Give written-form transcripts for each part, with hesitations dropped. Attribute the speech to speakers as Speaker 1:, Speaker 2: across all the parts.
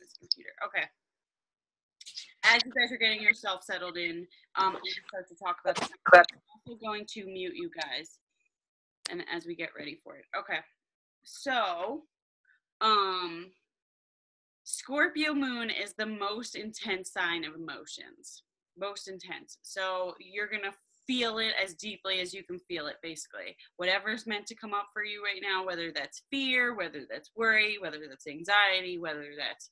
Speaker 1: this computer. Okay. As you guys are getting yourself settled in, I'm going to start to talk about this. I'm also going to mute you guys, and as we get ready for it. Okay. So, Scorpio moon is the most intense sign of emotions. Most intense. So you're going to feel it as deeply as you can feel it, basically. Whatever's meant to come up for you right now, whether that's fear, whether that's worry, whether that's anxiety, whether that's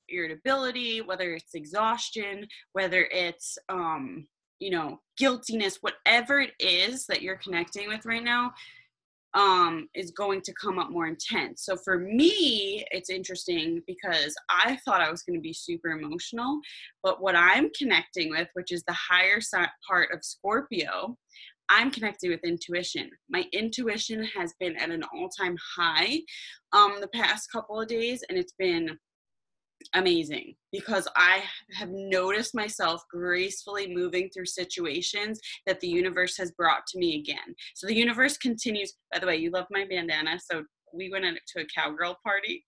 Speaker 1: irritability, whether it's exhaustion, whether it's, guiltiness, whatever it is that you're connecting with right now, is going to come up more intense. So for me, it's interesting because I thought I was going to be super emotional, but what I'm connecting with, which is the higher part of Scorpio, I'm connecting with intuition. My intuition has been at an all-time high the past couple of days, and it's been amazing because I have noticed myself gracefully moving through situations that the universe has brought to me again. So the universe continues. By the way, you love my bandana. So we went to a cowgirl party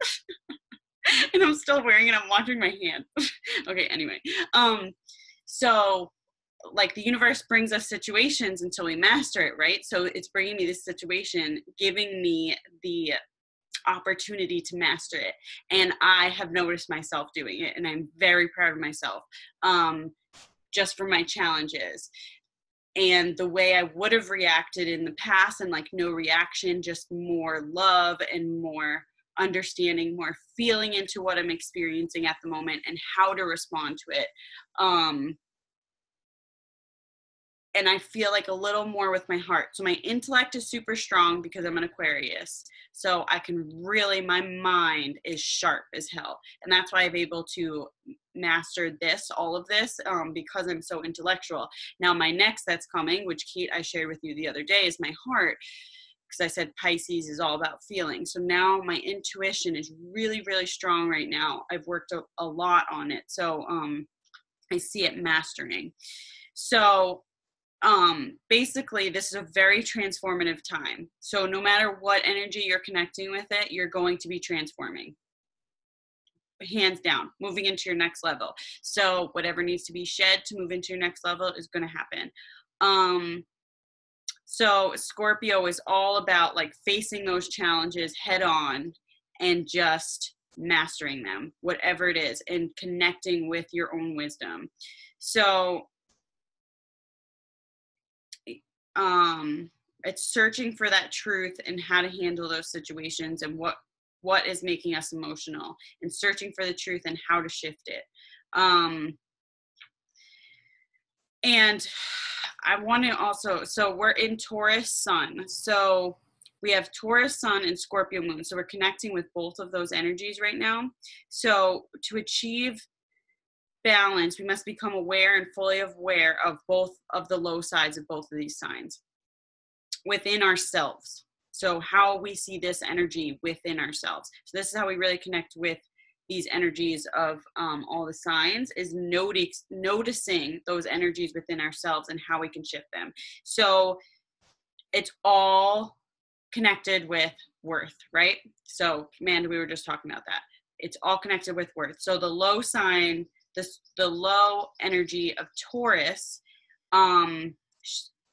Speaker 1: and I'm still wearing it. I'm washing my hand. Okay. Anyway. So like the universe brings us situations until we master it, right? So it's bringing me this situation, giving me the opportunity to master it, and I have noticed myself doing it, and I'm very proud of myself just for my challenges. And the way I would have reacted in the past, and like no reaction, just more love and more understanding, more feeling into what I'm experiencing at the moment and how to respond to it. And I feel like a little more with my heart. So my intellect is super strong because I'm an Aquarius. So I can really, my mind is sharp as hell. And that's why I'm able to master all of this, because I'm so intellectual. Now my next that's coming, which Kate, I shared with you the other day, is my heart. Because I said Pisces is all about feeling. So now my intuition is really, really strong right now. I've worked a lot on it. So I see it mastering. So basically this is a very transformative time. So no matter what energy you're connecting with it, you're going to be transforming. Hands down, moving into your next level. So whatever needs to be shed to move into your next level is going to happen. So Scorpio is all about like facing those challenges head on and just mastering them, whatever it is, and connecting with your own wisdom. So it's searching for that truth and how to handle those situations and what is making us emotional, and searching for the truth and how to shift it. And I want to also, so we're in Taurus sun. So we have Taurus sun and Scorpio moon. So we're connecting with both of those energies right now. So to achieve balance, we must become aware and fully aware of both of the low sides of both of these signs within ourselves. So how we see this energy within ourselves. So this is how we really connect with these energies of all the signs, is noticing those energies within ourselves and how we can shift them. So it's all connected with worth, right? So Amanda, we were just talking about that. It's all connected with worth. So the low sign, the low energy of Taurus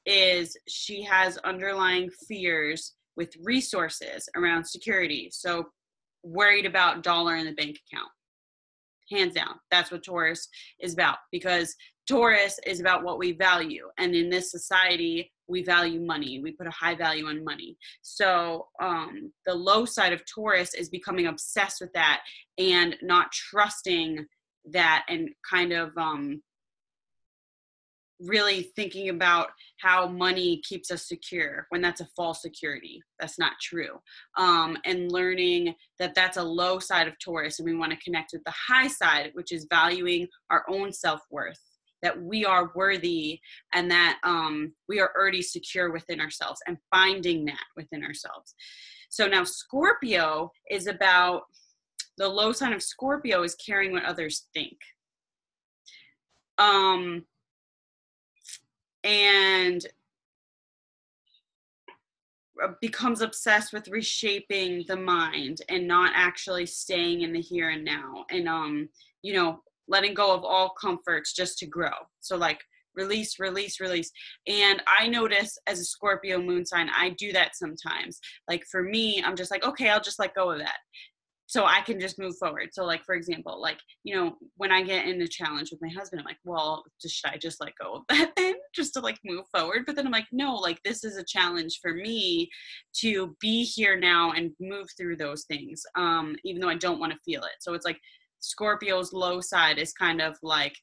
Speaker 1: is she has underlying fears with resources around security. So worried about dollar in the bank account. Hands down, that's what Taurus is about, because Taurus is about what we value. And in this society, we value money. We put a high value on money. So the low side of Taurus is becoming obsessed with that and not trusting that, and kind of really thinking about how money keeps us secure, when that's a false security. That's not true. And learning that that's a low side of Taurus, and we want to connect with the high side, which is valuing our own self-worth, that we are worthy, and that we are already secure within ourselves, and finding that within ourselves. So now Scorpio is about, the low sign of Scorpio is caring what others think. And becomes obsessed with reshaping the mind and not actually staying in the here and now, and you know, letting go of all comforts just to grow. So like release, release, release. And I notice as a Scorpio moon sign, I do that sometimes. Like for me, I'm just like, okay, I'll just let go of that so I can just move forward. So like, for example, like, you know, when I get in a challenge with my husband, I'm like, well, should I just let go of that then just to like move forward? But then I'm like, no, like this is a challenge for me to be here now and move through those things, even though I don't want to feel it. So it's like Scorpio's low side is kind of like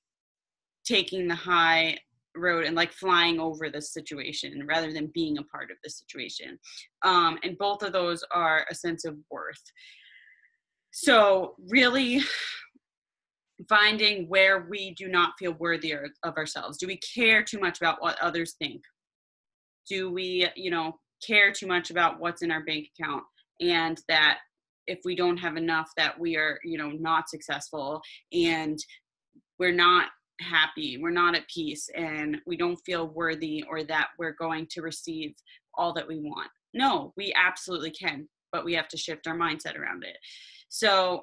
Speaker 1: taking the high road and like flying over the situation rather than being a part of the situation. And both of those are a sense of worth. So really finding where we do not feel worthy of ourselves. Do we care too much about what others think? Do we, you know, care too much about what's in our bank account, and that if we don't have enough that we are, you know, not successful and we're not happy, we're not at peace, and we don't feel worthy or that we're going to receive all that we want? No, we absolutely can, but we have to shift our mindset around it. So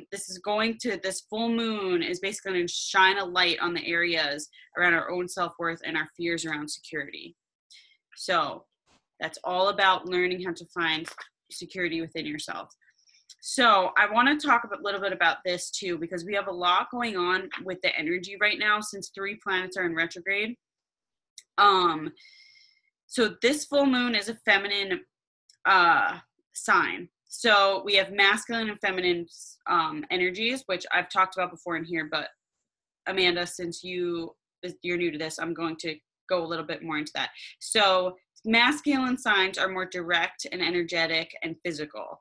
Speaker 1: this full moon is basically going to shine a light on the areas around our own self-worth and our fears around security. So that's all about learning how to find security within yourself. So I want to talk a little bit about this too, because we have a lot going on with the energy right now since 3 planets are in retrograde. So this full moon is a feminine sign. So we have masculine and feminine energies, which I've talked about before in here. But Amanda, since you're new to this, I'm going to go a little bit more into that. So masculine signs are more direct and energetic and physical.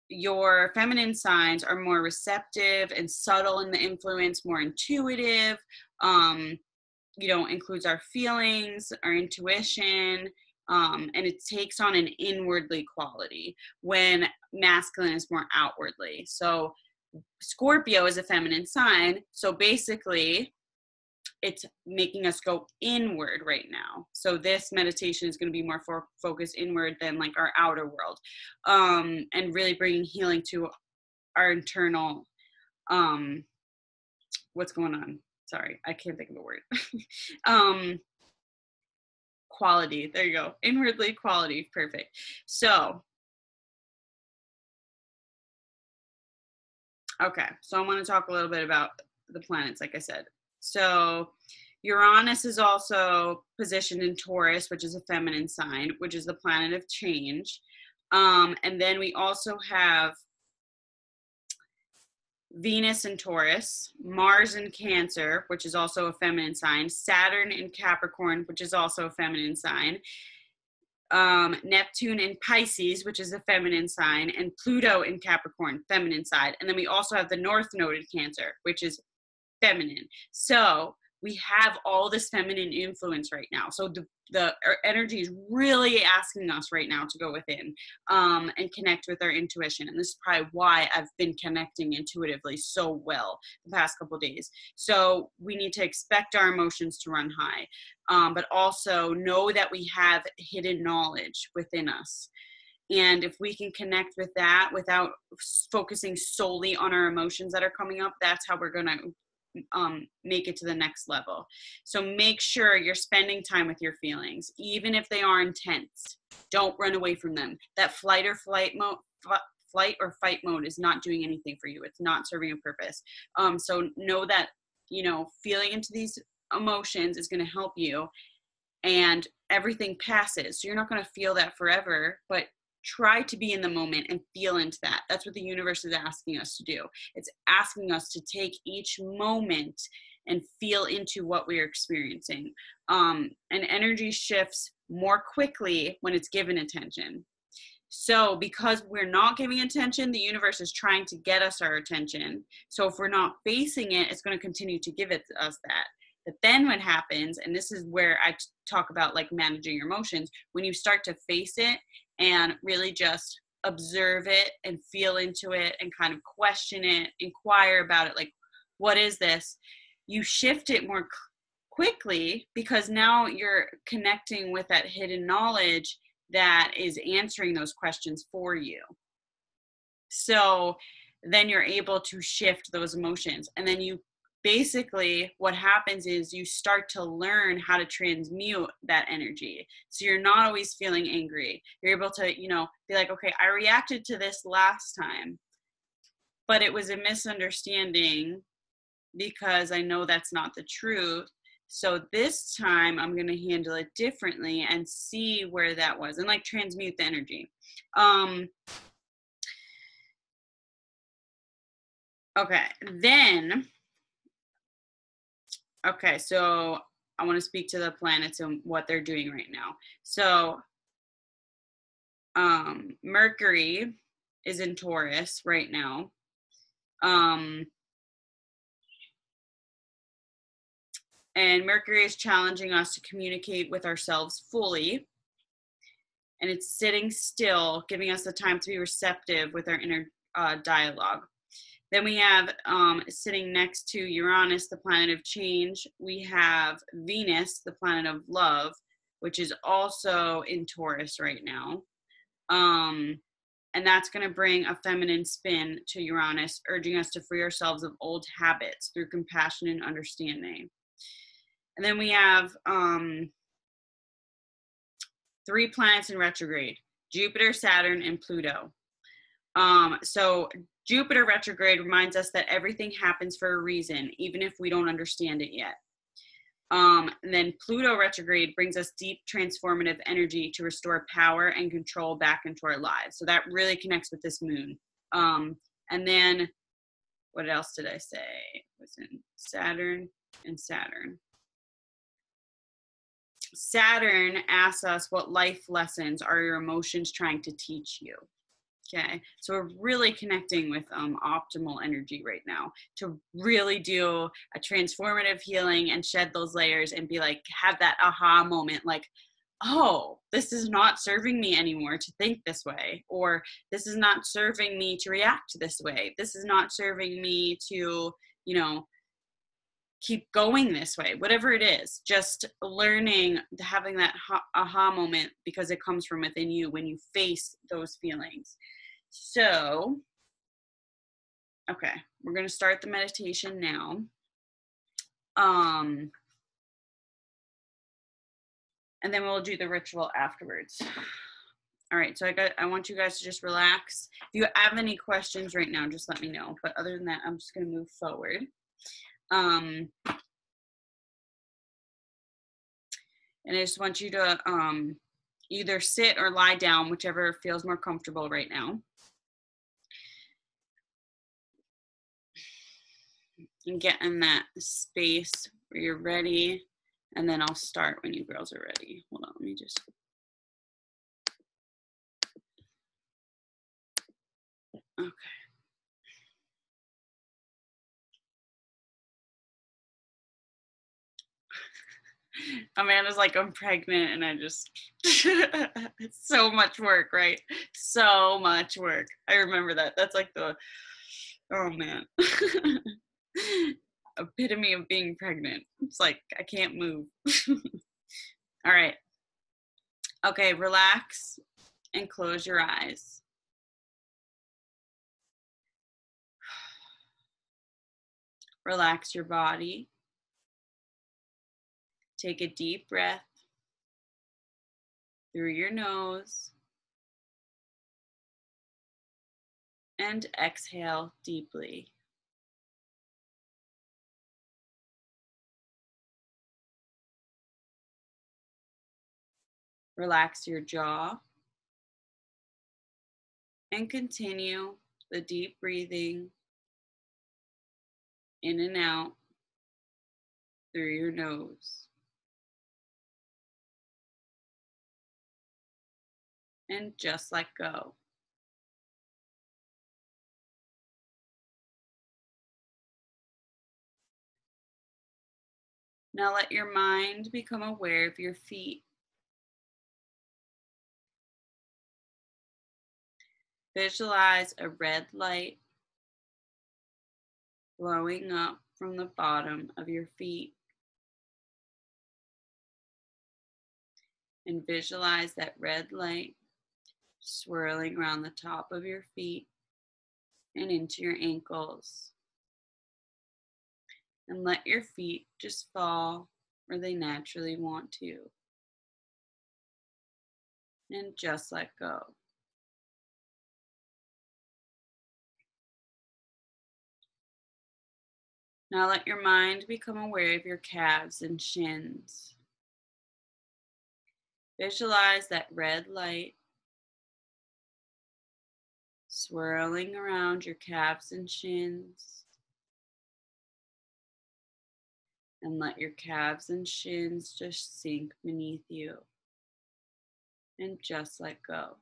Speaker 1: Your feminine signs are more receptive and subtle in the influence, more intuitive, you know, includes our feelings, our intuition, and it takes on an inwardly quality when masculine is more outwardly. So Scorpio is a feminine sign. So basically it's making us go inward right now. So this meditation is going to be more focused inward than like our outer world, and really bringing healing to our internal, what's going on? Sorry, I can't think of a word. Quality. There you go. Inwardly quality. Perfect. So, okay. So I want to talk a little bit about the planets, like I said. So Uranus is also positioned in Taurus, which is a feminine sign, which is the planet of change. And then we also have Venus in Taurus, Mars in Cancer, which is also a feminine sign, Saturn in Capricorn, which is also a feminine sign, Neptune in Pisces, which is a feminine sign, and Pluto in Capricorn, feminine side. And then we also have the North Node in Cancer, which is feminine. So we have all this feminine influence right now. So the energy is really asking us right now to go within, and connect with our intuition. And this is probably why I've been connecting intuitively so well the past couple of days. So we need to expect our emotions to run high, but also know that we have hidden knowledge within us. And if we can connect with that without focusing solely on our emotions that are coming up, that's how we're going to make it to the next level. So make sure you're spending time with your feelings, even if they are intense. Don't run away from them. That flight or fight mode is not doing anything for you. It's not serving a purpose. So know that, you know, feeling into these emotions is going to help you, and everything passes. So you're not going to feel that forever, but try to be in the moment and feel into that. That's what the universe is asking us to do. It's asking us to take each moment and feel into what we're experiencing. And energy shifts more quickly when it's given attention. So because we're not giving attention, the universe is trying to get us our attention. So if we're not facing it, it's going to continue to give us that. But then what happens, and this is where I talk about like managing your emotions, when you start to face it and really just observe it and feel into it and kind of question it, inquire about it, like, what is this? You shift it more quickly, because now you're connecting with that hidden knowledge that is answering those questions for you. So then you're able to shift those emotions. And then you basically, what happens is you start to learn how to transmute that energy. So you're not always feeling angry. You're able to, be like, okay, I reacted to this last time, but it was a misunderstanding because I know that's not the truth. So this time I'm going to handle it differently and see where that was, and like transmute the energy. Okay, then, so I want to speak to the planets and what they're doing right now. So Mercury is in Taurus right now. And Mercury is challenging us to communicate with ourselves fully. And it's sitting still, giving us the time to be receptive with our inner dialogue. Then we have sitting next to Uranus, the planet of change, we have Venus, the planet of love, which is also in Taurus right now. And that's going to bring a feminine spin to Uranus, urging us to free ourselves of old habits through compassion and understanding. And then we have 3 planets in retrograde: Jupiter, Saturn, and Pluto. So Jupiter retrograde reminds us that everything happens for a reason, even if we don't understand it yet. And then Pluto retrograde brings us deep transformative energy to restore power and control back into our lives. So that really connects with this moon. And then what else did I say? It was in Saturn and Saturn. Saturn asks us, what life lessons are your emotions trying to teach you? Okay, so we're really connecting with optimal energy right now to really do a transformative healing and shed those layers and be like, have that aha moment, like, oh, this is not serving me anymore to think this way, or this is not serving me to react this way. This is not serving me to, keep going this way, whatever it is. Just learning, having that aha moment, because it comes from within you when you face those feelings. So, okay, we're going to start the meditation now. And then we'll do the ritual afterwards. All right, so I want you guys to just relax. If you have any questions right now, just let me know. But other than that, I'm just going to move forward. And I just want you to either sit or lie down, whichever feels more comfortable right now. And get in that space where you're ready. And then I'll start when you girls are ready. Hold on, let me just. Okay. Amanda's like, I'm pregnant, and I just, it's so much work, right? So much work. I remember that. That's like oh man. Epitome of being pregnant. It's like, I can't move. All right. Okay, relax and close your eyes. Relax your body. Take a deep breath through your nose and exhale deeply. Relax your jaw and continue the deep breathing in and out through your nose. And just let go. Now let your mind become aware of your feet. Visualize a red light glowing up from the bottom of your feet And visualize that red light swirling around the top of your feet and into your ankles. And let your feet just fall where they naturally want to. And just let go. Now let your mind become aware of your calves and shins. Visualize that red light swirling around your calves and shins. And let your calves and shins just sink beneath you. And just let go.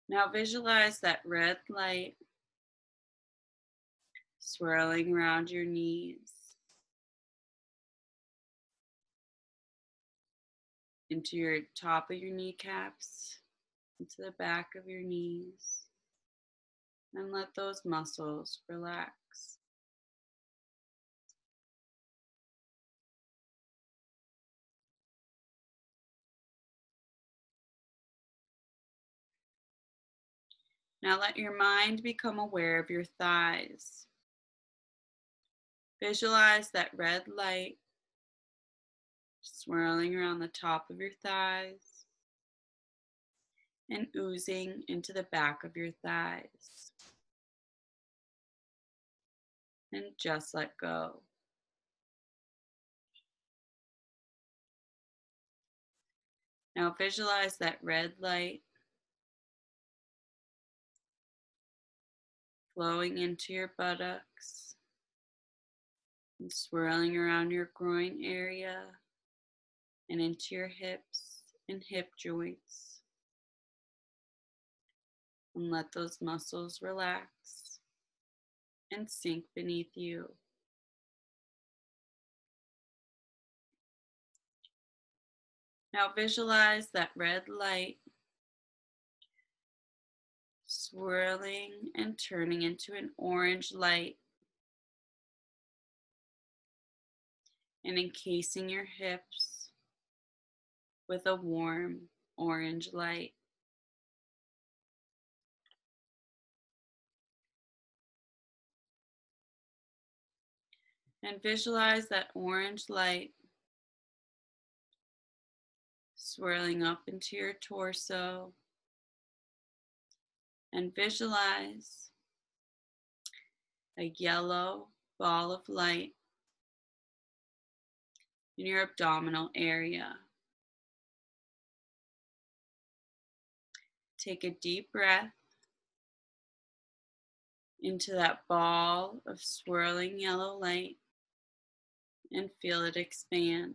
Speaker 1: Now visualize that red light swirling around your knees, into your top of your kneecaps, into the back of your knees, and let those muscles relax. Now let your mind become aware of your thighs. Visualize that red light swirling around the top of your thighs and oozing into the back of your thighs. And just let go. Now visualize that red light flowing into your buttocks and swirling around your groin area and into your hips and hip joints. And let those muscles relax and sink beneath you. Now visualize that red light swirling and turning into an orange light and encasing your hips with a warm orange light. And visualize that orange light swirling up into your torso. And visualize a yellow ball of light in your abdominal area. Take a deep breath into that ball of swirling yellow light and feel it expand.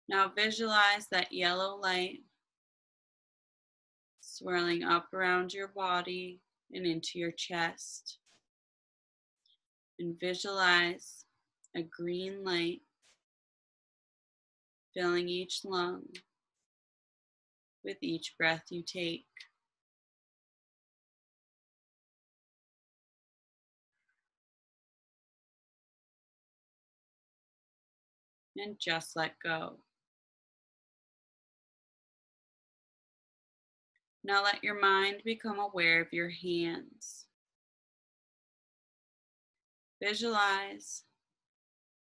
Speaker 1: Now visualize that yellow light swirling up around your body and into your chest. And visualize a green light filling each lung with each breath you take. And just let go. Now let your mind become aware of your hands. Visualize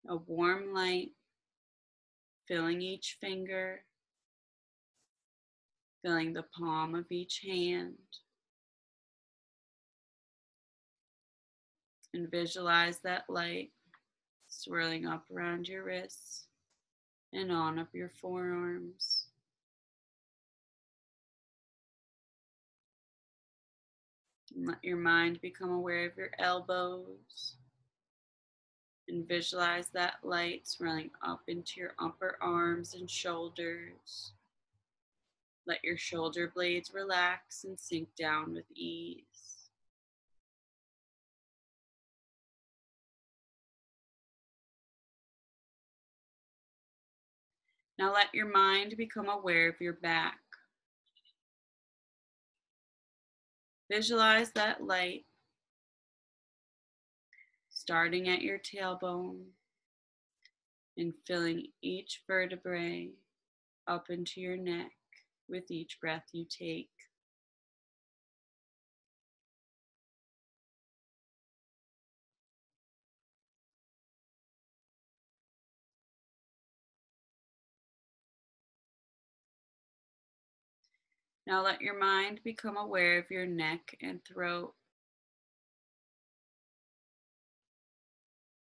Speaker 1: a warm light filling each finger, filling the palm of each hand. And visualize that light swirling up around your wrists and on up your forearms. And let your mind become aware of your elbows. And visualize that light swirling up into your upper arms and shoulders. Let your shoulder blades relax and sink down with ease. Now let your mind become aware of your back. Visualize that light starting at your tailbone and filling each vertebrae up into your neck with each breath you take. Now let your mind become aware of your neck and throat.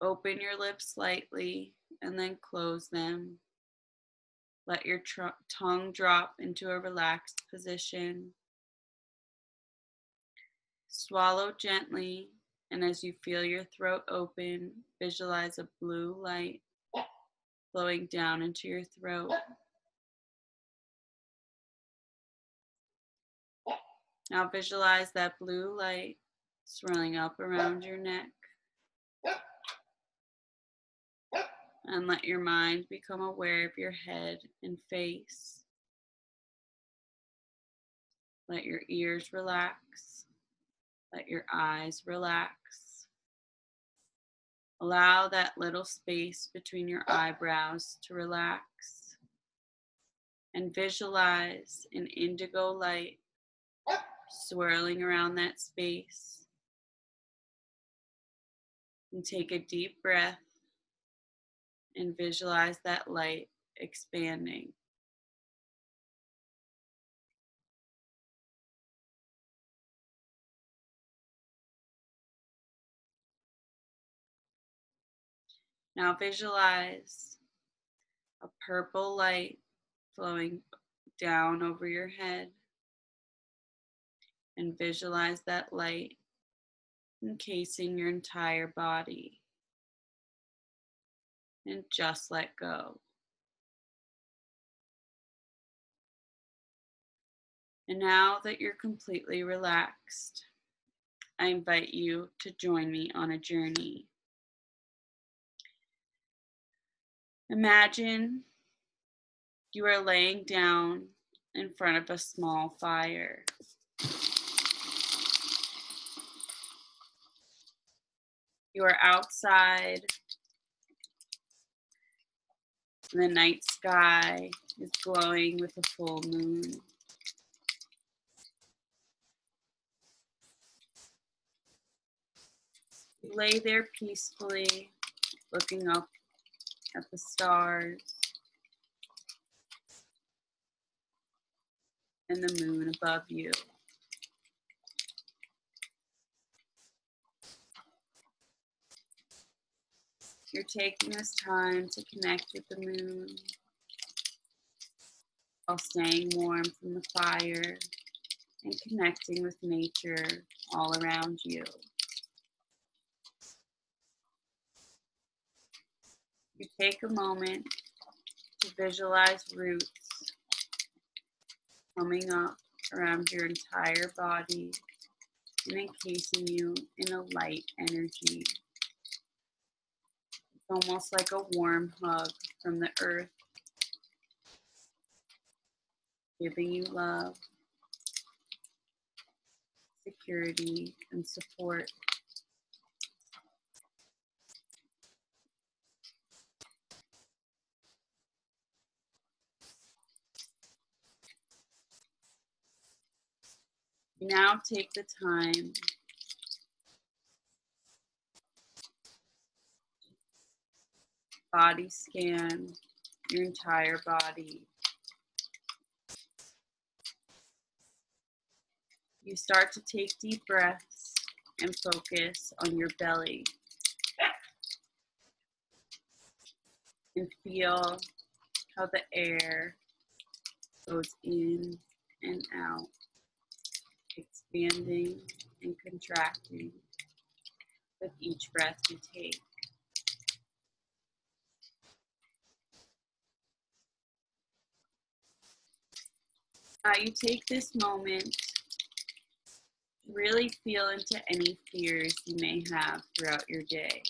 Speaker 1: Open your lips slightly and then close them. Let your tongue drop into a relaxed position. Swallow gently, and as you feel your throat open, visualize a blue light flowing down into your throat. Now visualize that blue light swirling up around your neck. And let your mind become aware of your head and face. Let your ears relax. Let your eyes relax. Allow that little space between your eyebrows to relax. And visualize an indigo light swirling around that space. And take a deep breath and visualize that light expanding. Now visualize a purple light flowing down over your head, and visualize that light encasing your entire body. And just let go. And now that you're completely relaxed, I invite you to join me on a journey. Imagine you are laying down in front of a small fire. You are outside. The night sky is glowing with a full moon. You lay there peacefully, looking up at the stars and the moon above you. You're taking this time to connect with the moon while staying warm from the fire and connecting with nature all around you. You take a moment to visualize roots coming up around your entire body and encasing you in a light energy. It's almost like a warm hug from the earth, giving you love, security, and support. You now take the time body scan your entire body. You start to take deep breaths and focus on your belly and feel how the air goes in and out, expanding and contracting with each breath you take. You take this moment to really feel into any fears you may have throughout your day.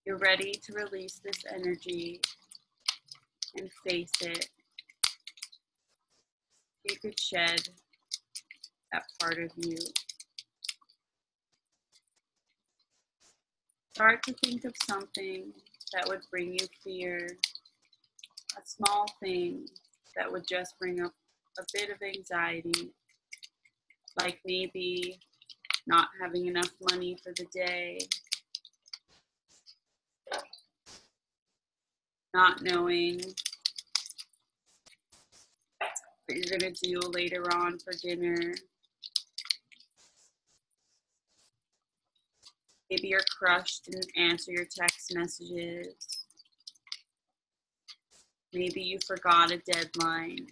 Speaker 1: You're ready to release this energy and face it You could shed that part of you. Start to think of something that would bring you fear, a small thing that would just bring up a bit of anxiety, like maybe not having enough money for the day, not knowing what you're going to do later on for dinner. Maybe your crush didn't answer your text messages. Maybe you forgot a deadline.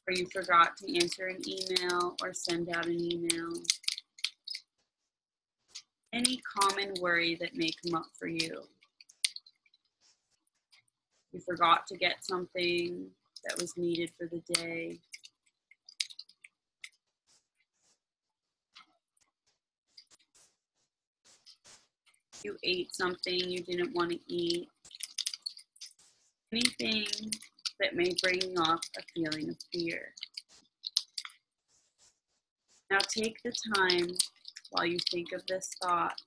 Speaker 1: Or you forgot to answer an email or send out an email. Any common worry that may come up for you. You forgot to get something that was needed for the day. You ate something you didn't want to eat. Anything that may bring up a feeling of fear. Now take the time while you think of this thought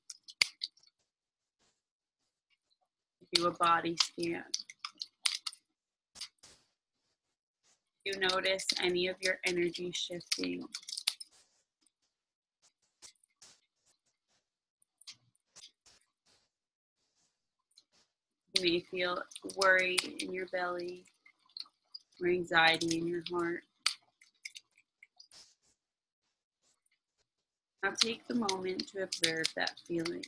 Speaker 1: to do a body scan. You notice any of your energy shifting. You may feel worry in your belly or anxiety in your heart. Now take the moment to observe that feeling.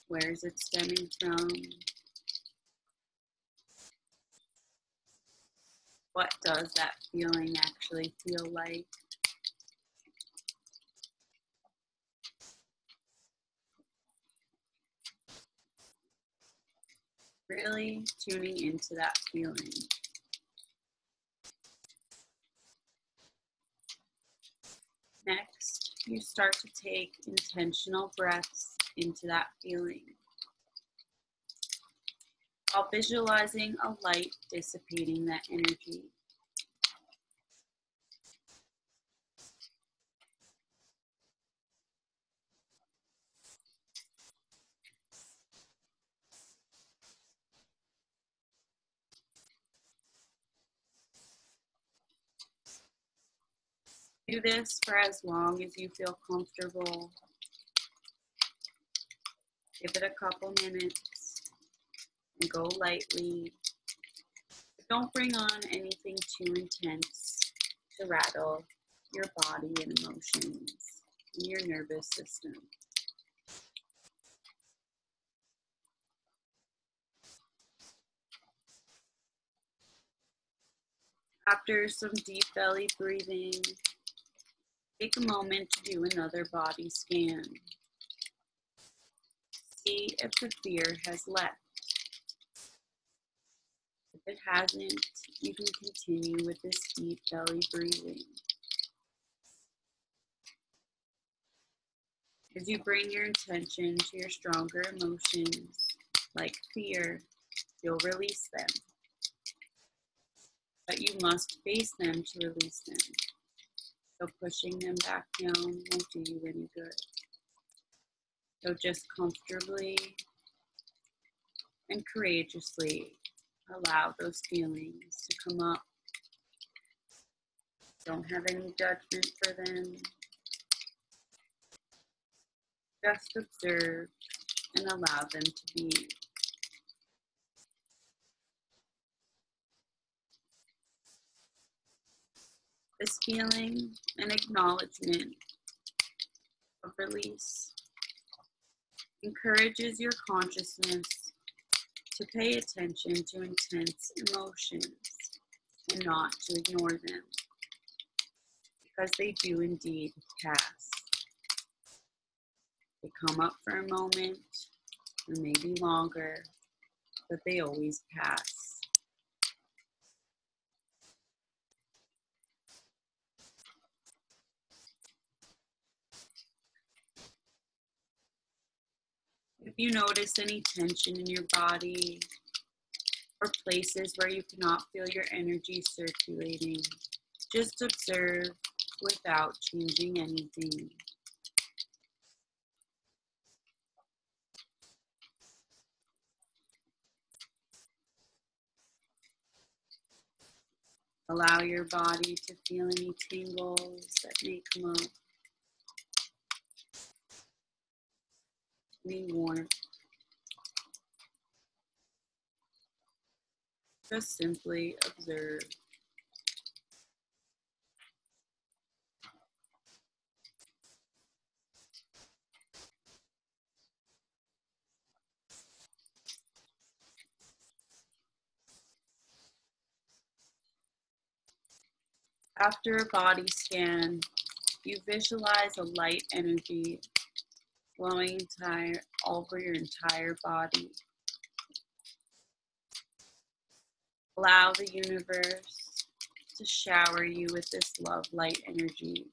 Speaker 1: Where is it stemming from? What does that feeling actually feel like? Really tuning into that feeling. Next, you start to take intentional breaths into that feeling, while visualizing a light dissipating that energy. Do this for as long as you feel comfortable. Give it a couple minutes and go lightly. But don't bring on anything too intense to rattle your body and emotions and your nervous system. After some deep belly breathing, take a moment to do another body scan. See if the fear has left. If it hasn't, you can continue with this deep belly breathing. As you bring your attention to your stronger emotions, like fear, you'll release them. But you must face them to release them. So pushing them back down won't do you any good. So just comfortably and courageously allow those feelings to come up. Don't have any judgment for them. Just observe and allow them to be. This feeling and acknowledgement of release encourages your consciousness to pay attention to intense emotions and not to ignore them, because they do indeed pass. They come up for a moment, or maybe longer, but they always pass. If you notice any tension in your body or places where you cannot feel your energy circulating, just observe without changing anything. Allow your body to feel any tingles that may come up, any warmth. Just simply observe. After a body scan, you visualize a light energy flowing over your entire body. Allow the universe to shower you with this love light energy,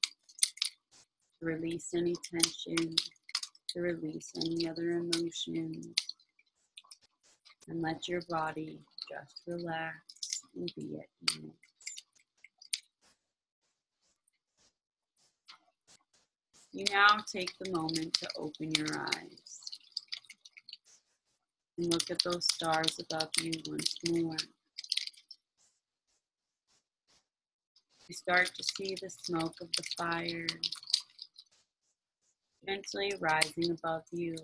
Speaker 1: to release any tension, to release any other emotions, and let your body just relax and be at ease. You now take the moment to open your eyes and look at those stars above you once more. You start to see the smoke of the fire gently rising above you.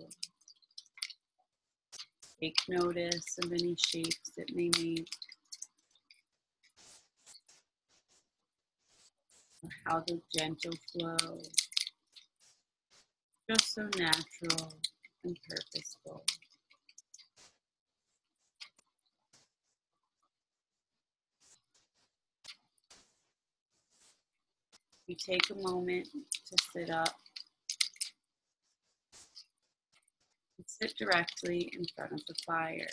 Speaker 1: Take notice of any shapes it may make, or how the gentle flow, just so natural and purposeful. You take a moment to sit up and sit directly in front of the fire.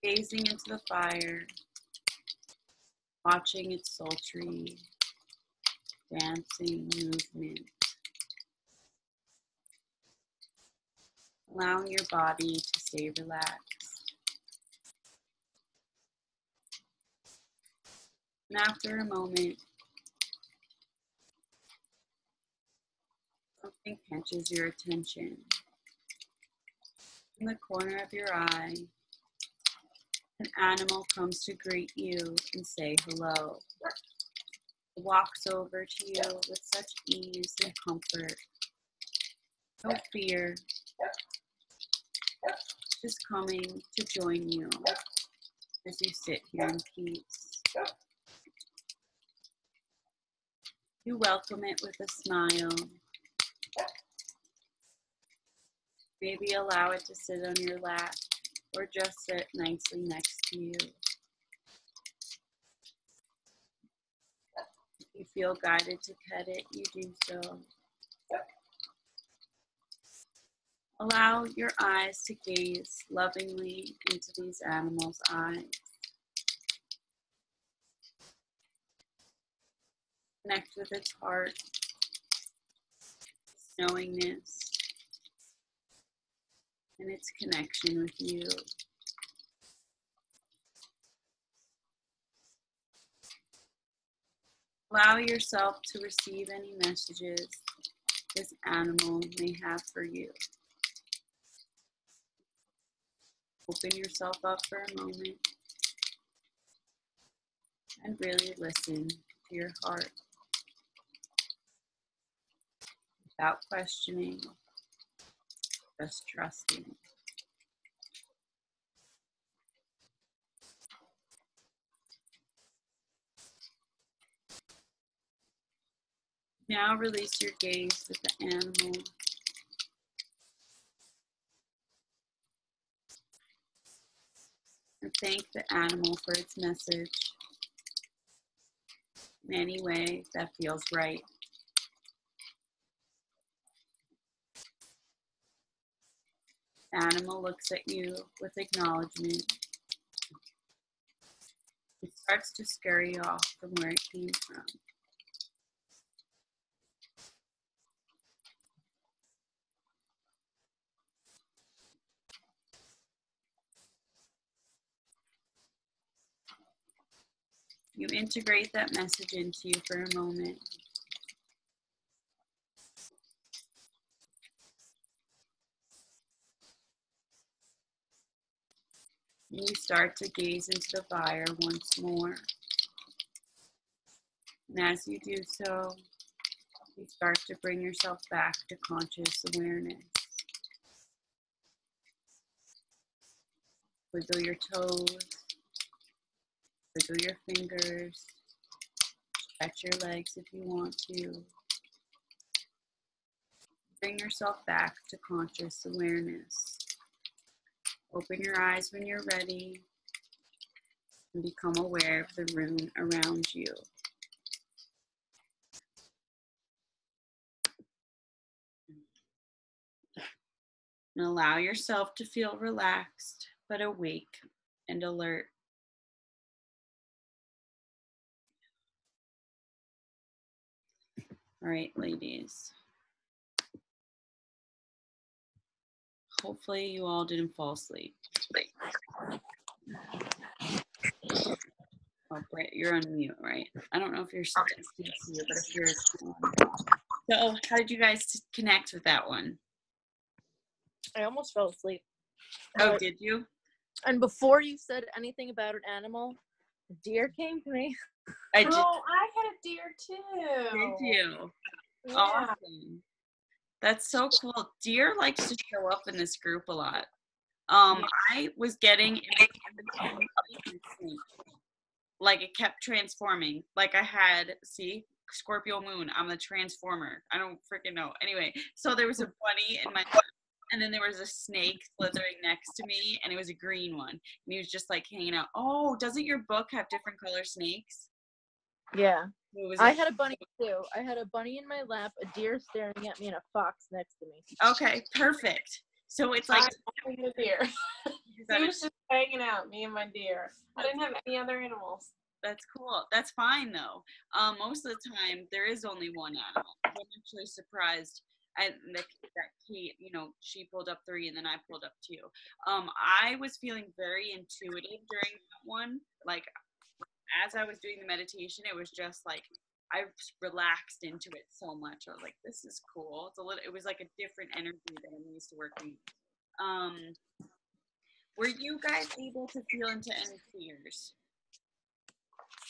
Speaker 1: Gazing into the fire, watching its sultry, dancing movement, allowing your body to stay relaxed. And after a moment, something catches your attention. In the corner of your eye, an animal comes to greet you and say hello. It walks over to you with such ease and comfort. No fear, just coming to join you as you sit here in peace. You welcome it with a smile. Maybe allow it to sit on your lap or just sit nicely next to you. If you feel guided to pet it, you do so. Allow your eyes to gaze lovingly into these animals' eyes. Connect with its heart, its knowingness, and its connection with you. Allow yourself to receive any messages this animal may have for you. Open yourself up for a moment and really listen to your heart without questioning, just trusting. Now release your gaze with the animal. And thank the animal for its message in any way that feels right. The animal looks at you with acknowledgement. Its starts to scurry off from where it came from. You integrate that message into you for a moment. You start to gaze into the fire once more. And as you do so, you start to bring yourself back to conscious awareness. Wiggle your toes, wiggle your fingers, stretch your legs if you want to. Bring yourself back to conscious awareness. Open your eyes when you're ready and become aware of the room around you. And allow yourself to feel relaxed but awake and alert. All right, ladies. Hopefully you all didn't fall asleep. Oh, Britt, you're on mute, right? I don't know if you're still here, but if you're so, how did you guys connect with that one?
Speaker 2: I almost fell asleep.
Speaker 1: Oh, did you?
Speaker 2: And before you said anything about an animal, a deer came to me.
Speaker 1: I did.
Speaker 3: Oh, I had a deer too.
Speaker 1: Did you?
Speaker 3: Yeah.
Speaker 1: Awesome. That's so cool. Deer likes to show up in this group a lot. I was getting like it kept transforming. Like I had, see, Scorpio moon. I'm a transformer. I don't freaking know. Anyway, so there was a bunny in my lap, and then there was a snake slithering next to me, and it was a green one. And he was just like hanging out. Oh, doesn't your book have different color snakes?
Speaker 2: Yeah. I had a bunny too. I had a bunny in my lap, a deer staring at me, and a fox next to me.
Speaker 1: Okay, perfect. So it's like
Speaker 3: I had a deer. He was just hanging out, me and my deer. I didn't have any other animals.
Speaker 1: That's cool. That's fine though. Most of the time there is only one animal. I'm actually surprised. And that Kate, you know, she pulled up 3 and then I pulled up 2. I was feeling very intuitive during that one. Like as I was doing the meditation, it was just like I relaxed into it so much. I was like, this is cool. It was like a different energy than I'm used to working. Were you guys able to feel into any fears?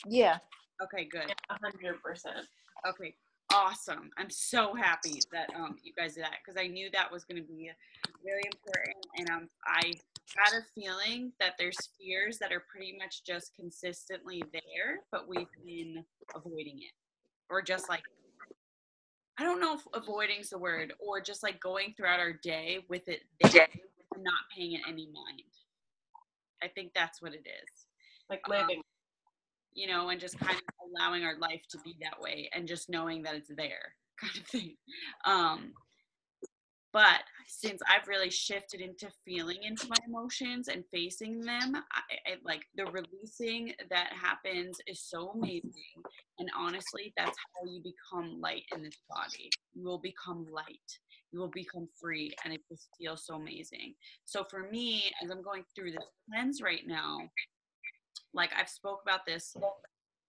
Speaker 2: Yeah.
Speaker 1: Okay, good.
Speaker 3: 100%.
Speaker 1: Okay, awesome. I'm so happy that you guys did that because I knew that was going to be really important, and I had a feeling that there's fears that are pretty much just consistently there, but we've been avoiding it, or just like, I don't know if avoiding's the word, or just like going throughout our day with it there and not paying it any mind. I think that's what it is.
Speaker 3: Like living.
Speaker 1: You know, and just kind of allowing our life to be that way and just knowing that it's there kind of thing. But since I've really shifted into feeling into my emotions and facing them, I like the releasing that happens is so amazing. And honestly, that's how you become light in this body. You will become light. You will become free, and it just feels so amazing. So for me, as I'm going through this cleanse right now, like I've spoke about this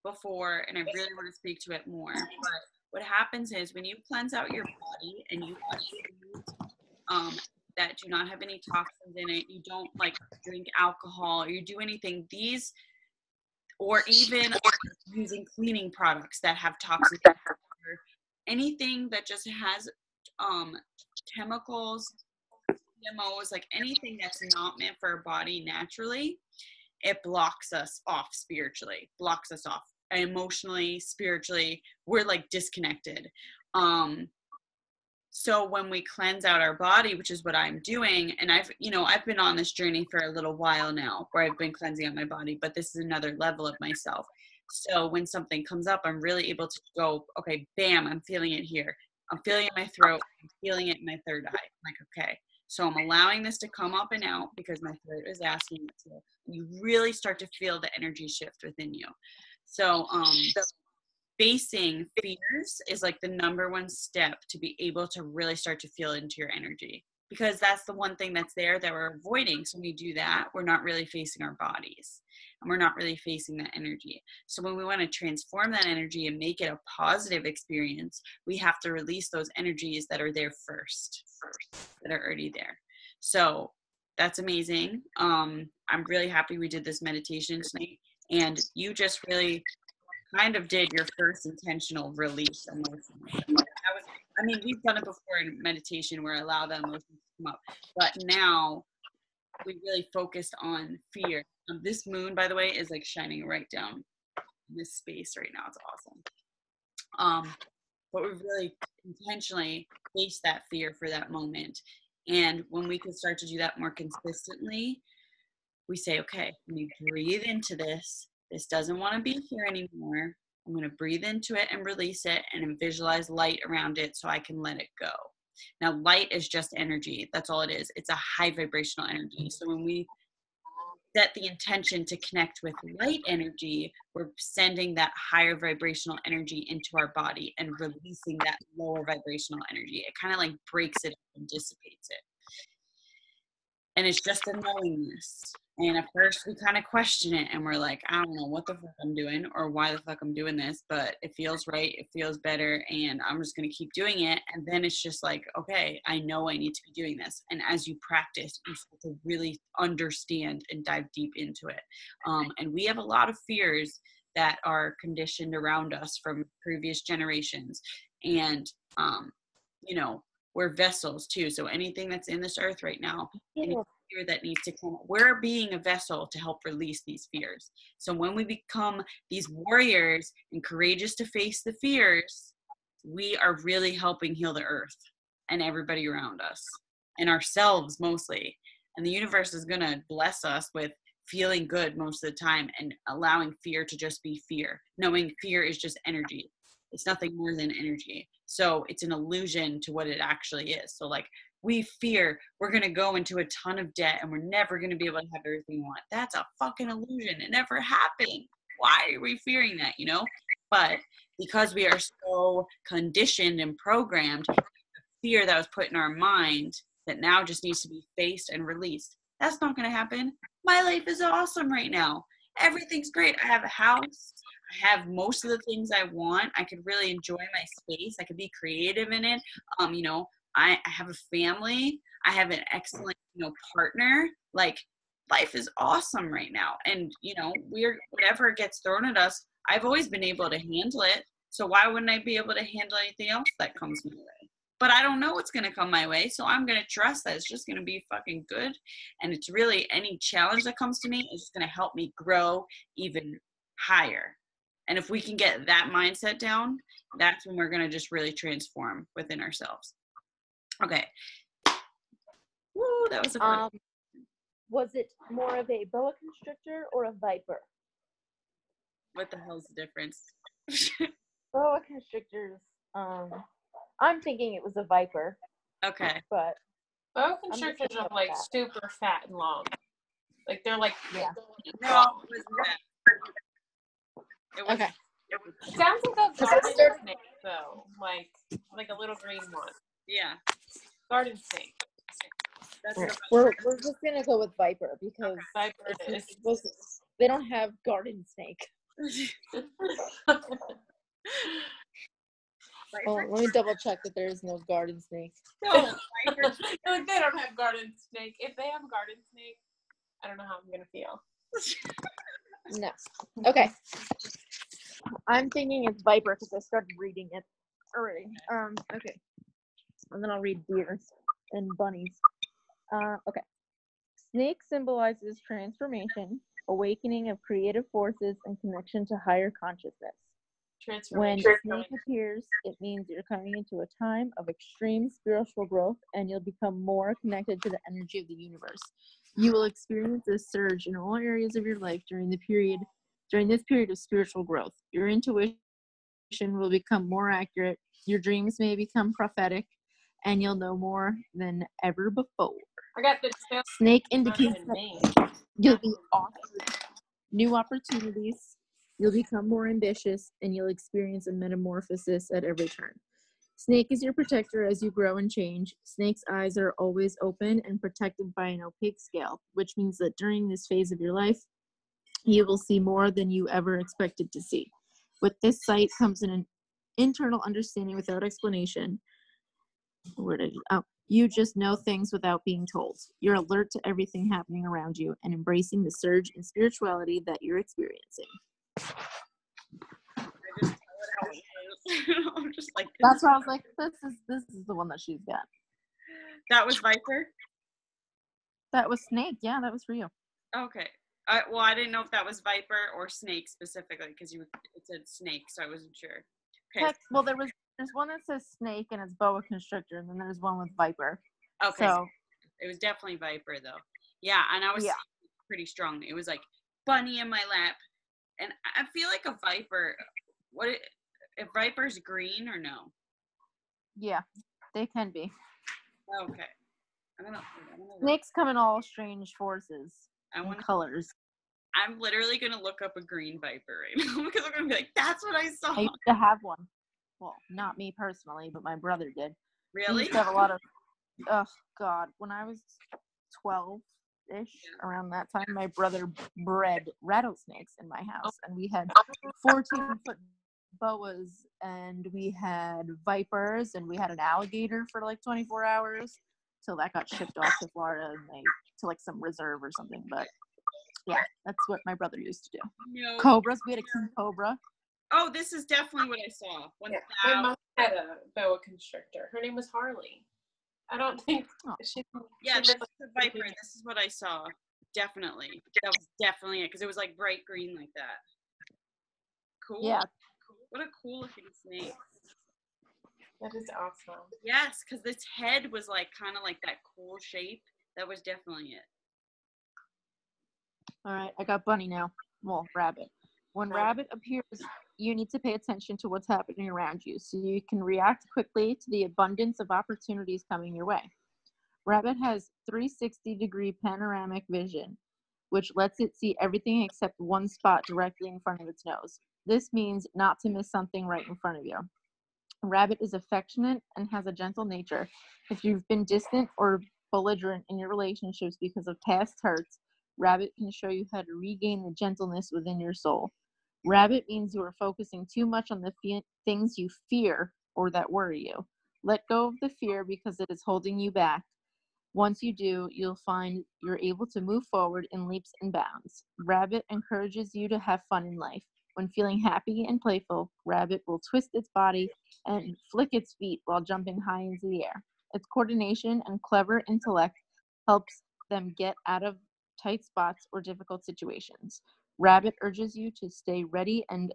Speaker 1: before, and I really want to speak to it more. But what happens is when you cleanse out your body and you that do not have any toxins in it, you don't like drink alcohol or you do anything, these, or even using cleaning products that have toxins, or anything that just has chemicals, GMOs, like anything that's not meant for our body naturally, it blocks us off spiritually, blocks us off emotionally, spiritually. We're like disconnected. So when we cleanse out our body, which is what I'm doing, and I've been on this journey for a little while now where I've been cleansing out my body, but this is another level of myself. So when something comes up, I'm really able to go, okay, bam, I'm feeling it here. I'm feeling it in my throat. I'm feeling it in my third eye. I'm like, okay, So I'm allowing this to come up and out because my throat is asking it to. You really start to feel the energy shift within you. So facing fears is like the number one step to be able to really start to feel into your energy, because that's the one thing that's there that we're avoiding. So when we do that, we're not really facing our bodies and we're not really facing that energy. So when we want to transform that energy and make it a positive experience, we have to release those energies that are there first, that are already there. So that's amazing. I'm really happy we did this meditation tonight, and you just really kind of did your first intentional release emotionally. I mean, we've done it before in meditation where I allow the emotions to come up, but now we really focused on fear. This moon, by the way, is like shining right down in this space right now. It's awesome. But we really intentionally face that fear for that moment. And when we can start to do that more consistently, we say, okay, let me breathe into this. This doesn't want to be here anymore. I'm going to breathe into it and release it and visualize light around it so I can let it go. Now, light is just energy. That's all it is. It's a high vibrational energy. So when we set the intention to connect with light energy, we're sending that higher vibrational energy into our body and releasing that lower vibrational energy. It kind of like breaks it and dissipates it. And it's just a knowingness. And at first we kind of question it and we're like, I don't know what the fuck I'm doing or why the fuck I'm doing this, but it feels right. It feels better. And I'm just going to keep doing it. And then it's just like, okay, I know I need to be doing this. And as you practice, you start to really understand and dive deep into it. And we have a lot of fears that are conditioned around us from previous generations. And, you know, we're vessels too. So anything that's in this earth right now, any fear that needs to come, we're being a vessel to help release these fears. So when we become these warriors and courageous to face the fears, we are really helping heal the earth and everybody around us and ourselves mostly. And the universe is going to bless us with feeling good most of the time and allowing fear to just be fear, knowing fear is just energy. It's nothing more than energy. So it's an illusion to what it actually is. So like we fear we're going to go into a ton of debt and we're never going to be able to have everything we want. That's a fucking illusion. It never happened. Why are we fearing that, you know? But because we are so conditioned and programmed, the fear that was put in our mind that now just needs to be faced and released. That's not going to happen. My life is awesome right now. Everything's great. I have a house. I have most of the things I want. I could really enjoy my space. I could be creative in it. You know, I have a family. I have an excellent, you know, partner. Like life is awesome right now. And, you know, whatever gets thrown at us, I've always been able to handle it. So why wouldn't I be able to handle anything else that comes my way? But I don't know what's going to come my way. So I'm going to trust that it's just going to be fucking good. And it's really any challenge that comes to me is just going to help me grow even higher. And if we can get that mindset down, that's when we're going to just really transform within ourselves. Okay. Woo, that was a fun.
Speaker 2: Was it more of a boa constrictor or a viper?
Speaker 1: What the hell's the difference?
Speaker 2: Boa constrictors, I'm thinking it was a viper.
Speaker 1: Okay.
Speaker 2: But
Speaker 3: boa constrictors are like super fat and long. Like they're like
Speaker 1: No, it wasn't that. It was,
Speaker 2: okay.
Speaker 3: It sounds like a garden snake though. Like a little green one.
Speaker 1: Yeah.
Speaker 3: Garden snake.
Speaker 2: We're just gonna go with viper because
Speaker 3: viper
Speaker 2: they don't have garden snake. Oh, let me double check that there is no garden snake.
Speaker 3: No, like they don't have garden snake. If they have garden snake, I don't know how I'm gonna feel.
Speaker 2: No. Okay. I'm thinking it's viper because I started reading it already. Okay. And then I'll read deers and bunnies. Okay. Snake symbolizes transformation, awakening of creative forces, and connection to higher consciousness. When snake appears, it means you're coming into a time of extreme spiritual growth and you'll become more connected to the energy of the universe. You will experience a surge in all areas of your life during this period of spiritual growth. Your intuition will become more accurate, your dreams may become prophetic, and you'll know more than ever before.
Speaker 3: I got the tail
Speaker 2: Snake indicates
Speaker 3: in
Speaker 2: that
Speaker 3: me.
Speaker 2: you'll be offered new opportunities, you'll become more ambitious, and you'll experience a metamorphosis at every turn. Snake is your protector as you grow and change. Snake's eyes are always open and protected by an opaque scale, which means that during this phase of your life, you will see more than you ever expected to see. With this sight comes an internal understanding without explanation. You just know things without being told. You're alert to everything happening around you and embracing the surge in spirituality that you're experiencing.
Speaker 1: I just tell it how it is. I'm just like,
Speaker 2: That's why I was like, this is the one that she's got.
Speaker 1: that was Viper?
Speaker 2: That was Snake. Yeah, that was for you.
Speaker 1: Okay. Well, I didn't know if that was Viper or Snake specifically because it said Snake, so I wasn't sure. Okay.
Speaker 2: Well, there's one that says Snake and it's boa constrictor, and then there's one with Viper.
Speaker 1: Okay.
Speaker 2: So
Speaker 1: it was definitely Viper though. Yeah, and I was pretty strong. It was like bunny in my lap, and I feel like a Viper. If Viper's green or no?
Speaker 2: Yeah, they can be.
Speaker 1: Okay.
Speaker 2: Snakes come in all strange forces and colors.
Speaker 1: I'm literally gonna look up a green Viper right now because I'm gonna be like, that's what I saw.
Speaker 2: I used to have one. Well, not me personally, but my brother did.
Speaker 1: Really?
Speaker 2: He used to have a lot of. Oh God! When I was 12-ish, around that time, my brother bred rattlesnakes in my house, and we had 14-foot boas, and we had vipers, and we had an alligator for like 24 hours till that got shipped off to Florida and to like some reserve or something. But yeah, that's what my brother used to do.
Speaker 1: No.
Speaker 2: Cobras. We had a king cobra.
Speaker 1: Oh, this is definitely what I saw.
Speaker 3: My mom had a boa constrictor. Her name was Harley. I don't think she.
Speaker 1: Yeah, this is the Viper. This is what I saw. Definitely. That was definitely it because it was like bright green like that. Cool.
Speaker 2: Yeah.
Speaker 1: What a cool looking snake.
Speaker 3: That is awesome.
Speaker 1: Yes, because its head was like kind of like that cool shape. That was definitely it.
Speaker 2: All right, I got bunny now. Well, rabbit. When rabbit appears, you need to pay attention to what's happening around you so you can react quickly to the abundance of opportunities coming your way. Rabbit has 360-degree panoramic vision, which lets it see everything except one spot directly in front of its nose. This means not to miss something right in front of you. Rabbit is affectionate and has a gentle nature. If you've been distant or belligerent in your relationships because of past hurts, Rabbit can show you how to regain the gentleness within your soul. Rabbit means you are focusing too much on the things you fear or that worry you. Let go of the fear because it is holding you back. Once you do, you'll find you're able to move forward in leaps and bounds. Rabbit encourages you to have fun in life. When feeling happy and playful, Rabbit will twist its body and flick its feet while jumping high into the air. Its coordination and clever intellect helps them get out of tight spots or difficult situations. Rabbit urges you to stay ready and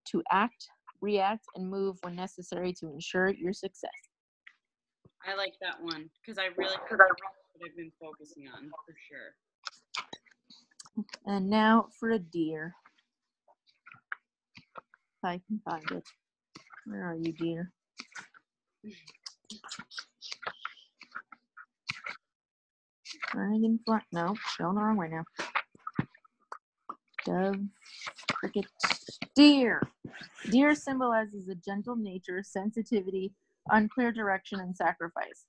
Speaker 2: to act, react, and move when necessary to ensure your success.
Speaker 1: I like that one because I really what I've been focusing on for sure.
Speaker 2: And now for a deer. If I can find it. Where are you, deer? Dragonfly. No, going the wrong way now. Dove, cricket, deer. Deer symbolizes a gentle nature, sensitivity, unclear direction, and sacrifice.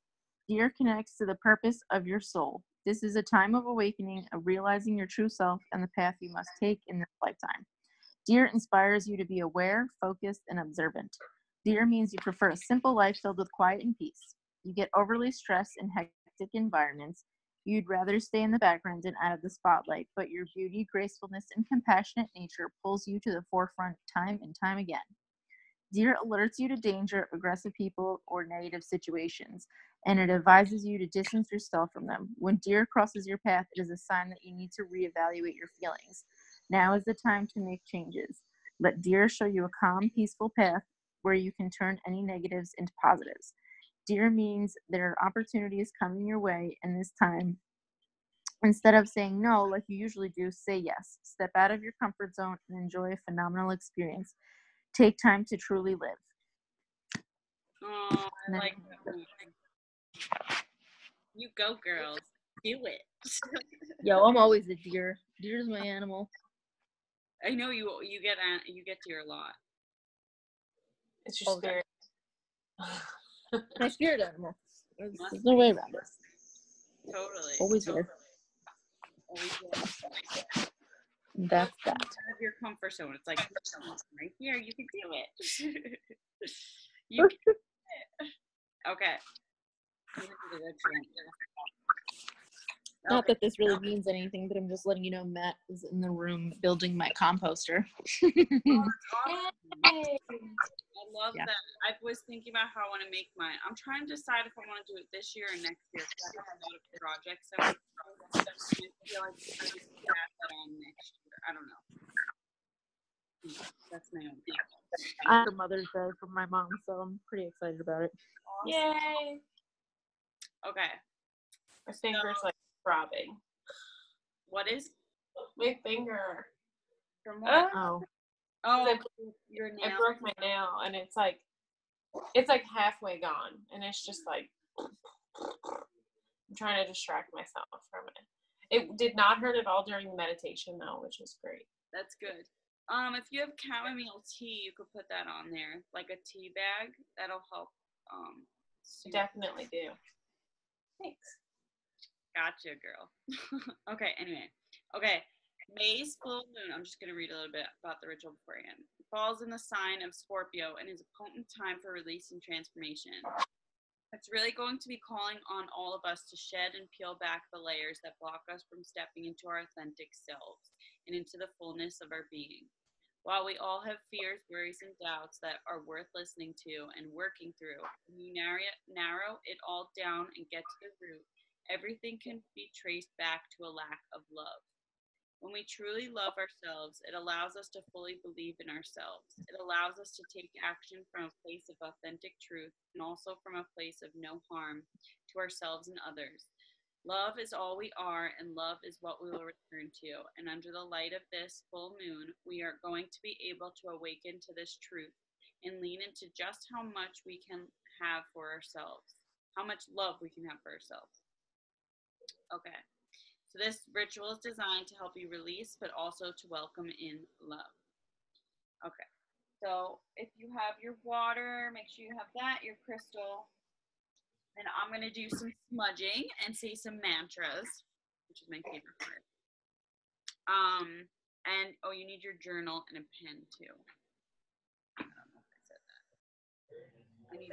Speaker 2: Deer connects to the purpose of your soul. This is a time of awakening, of realizing your true self and the path you must take in this lifetime. Deer inspires you to be aware, focused, and observant. Deer means you prefer a simple life filled with quiet and peace. You get overly stressed in hectic environments. You'd rather stay in the background and out of the spotlight, but your beauty, gracefulness, and compassionate nature pulls you to the forefront time and time again. Deer alerts you to danger, aggressive people, or negative situations, and it advises you to distance yourself from them. When deer crosses your path, it is a sign that you need to reevaluate your feelings. Now is the time to make changes. Let deer show you a calm, peaceful path where you can turn any negatives into positives. Deer means there are opportunities coming your way, and this time, instead of saying no like you usually do, say yes. Step out of your comfort zone and enjoy a phenomenal experience. Take time to truly live.
Speaker 1: Oh, I like that one. You go, girls. Do it.
Speaker 2: Yo, I'm always a deer. Deer's my animal.
Speaker 1: I know you get deer a lot.
Speaker 3: It's your
Speaker 2: Okay.
Speaker 3: spirit.
Speaker 2: My spirit animal. There's no way around it.
Speaker 1: Totally.
Speaker 2: Always there.
Speaker 1: Always there.
Speaker 2: That's that.
Speaker 1: Out of your comfort zone. It's like right here. You can do it. You can do it. Okay.
Speaker 2: Not that this really means anything, but I'm just letting you know Matt is in the room building my composter.
Speaker 1: I love that. I was thinking about how I want to make mine. I'm trying to decide if I want to do it this year or next year. Because I have a lot of projects that I feel like I should add that on next year. I don't know. That's my own thing.
Speaker 2: I have a Mother's Day from my mom, so I'm pretty excited about it.
Speaker 1: Awesome.
Speaker 3: Yay!
Speaker 1: Okay.
Speaker 3: My finger's like throbbing.
Speaker 1: What is?
Speaker 3: My finger.
Speaker 1: From what?
Speaker 2: Oh.
Speaker 1: Oh, your nail.
Speaker 3: I broke my nail, and it's like halfway gone, and it's just like I'm trying to distract myself from it. It did not hurt at all during the meditation, though, which is great.
Speaker 1: That's good. If you have chamomile tea, you could put that on there, like a tea bag. That'll help.
Speaker 3: Definitely do. Thanks.
Speaker 1: Gotcha, girl. Okay. Anyway. Okay. May's full moon. I'm just going to read a little bit about the ritual beforehand. It falls in the sign of Scorpio and is a potent time for release and transformation. It's really going to be calling on all of us to shed and peel back the layers that block us from stepping into our authentic selves and into the fullness of our being. While we all have fears, worries, and doubts that are worth listening to and working through, when you narrow it all down and get to the root, everything can be traced back to a lack of love. When we truly love ourselves, it allows us to fully believe in ourselves. It allows us to take action from a place of authentic truth and also from a place of no harm to ourselves and others. Love is all we are, and love is what we will return to. And under the light of this full moon, we are going to be able to awaken to this truth and lean into just how much we can have for ourselves, how much love we can have for ourselves. Okay. So this ritual is designed to help you release, but also to welcome in love. Okay. So if you have your water, make sure you have that, your crystal. And I'm going to do some smudging and say some mantras, which is my favorite part. And, you need your journal and a pen, too. I don't know if I said that. I need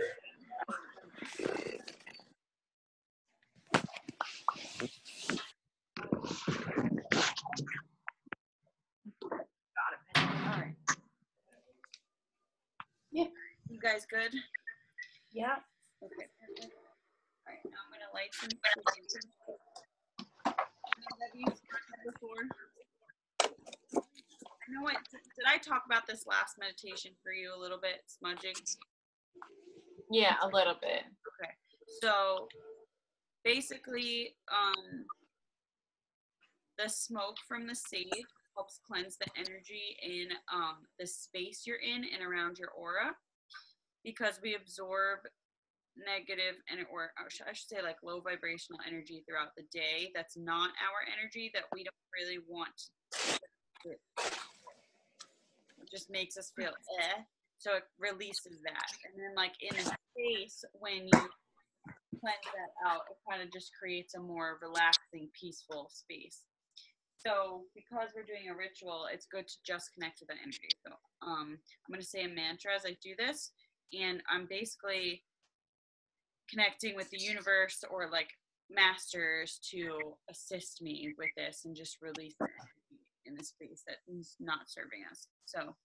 Speaker 1: got a pen. All right.
Speaker 3: Yeah.
Speaker 1: You guys good?
Speaker 3: Yeah.
Speaker 1: Okay, perfect. All right, now I'm going to light some cigarettes. Have you smudged before? You know what? Did I talk about this last meditation for you a little bit, smudging?
Speaker 3: Yeah, a little bit.
Speaker 1: Okay. So basically, the smoke from the sage helps cleanse the energy in the space you're in and around your aura, because we absorb negative or I should say like low vibrational energy throughout the day that's not our energy, that we don't really want to. It just makes us feel so it releases that, and then like in a space when you cleanse that out, it kind of just creates a more relaxing, peaceful space. So because we're doing a ritual, it's good to just connect to that energy. So I'm going to say a mantra as I do this, and I'm basically connecting with the universe or like masters to assist me with this and just release the energy in the space that is not serving us. So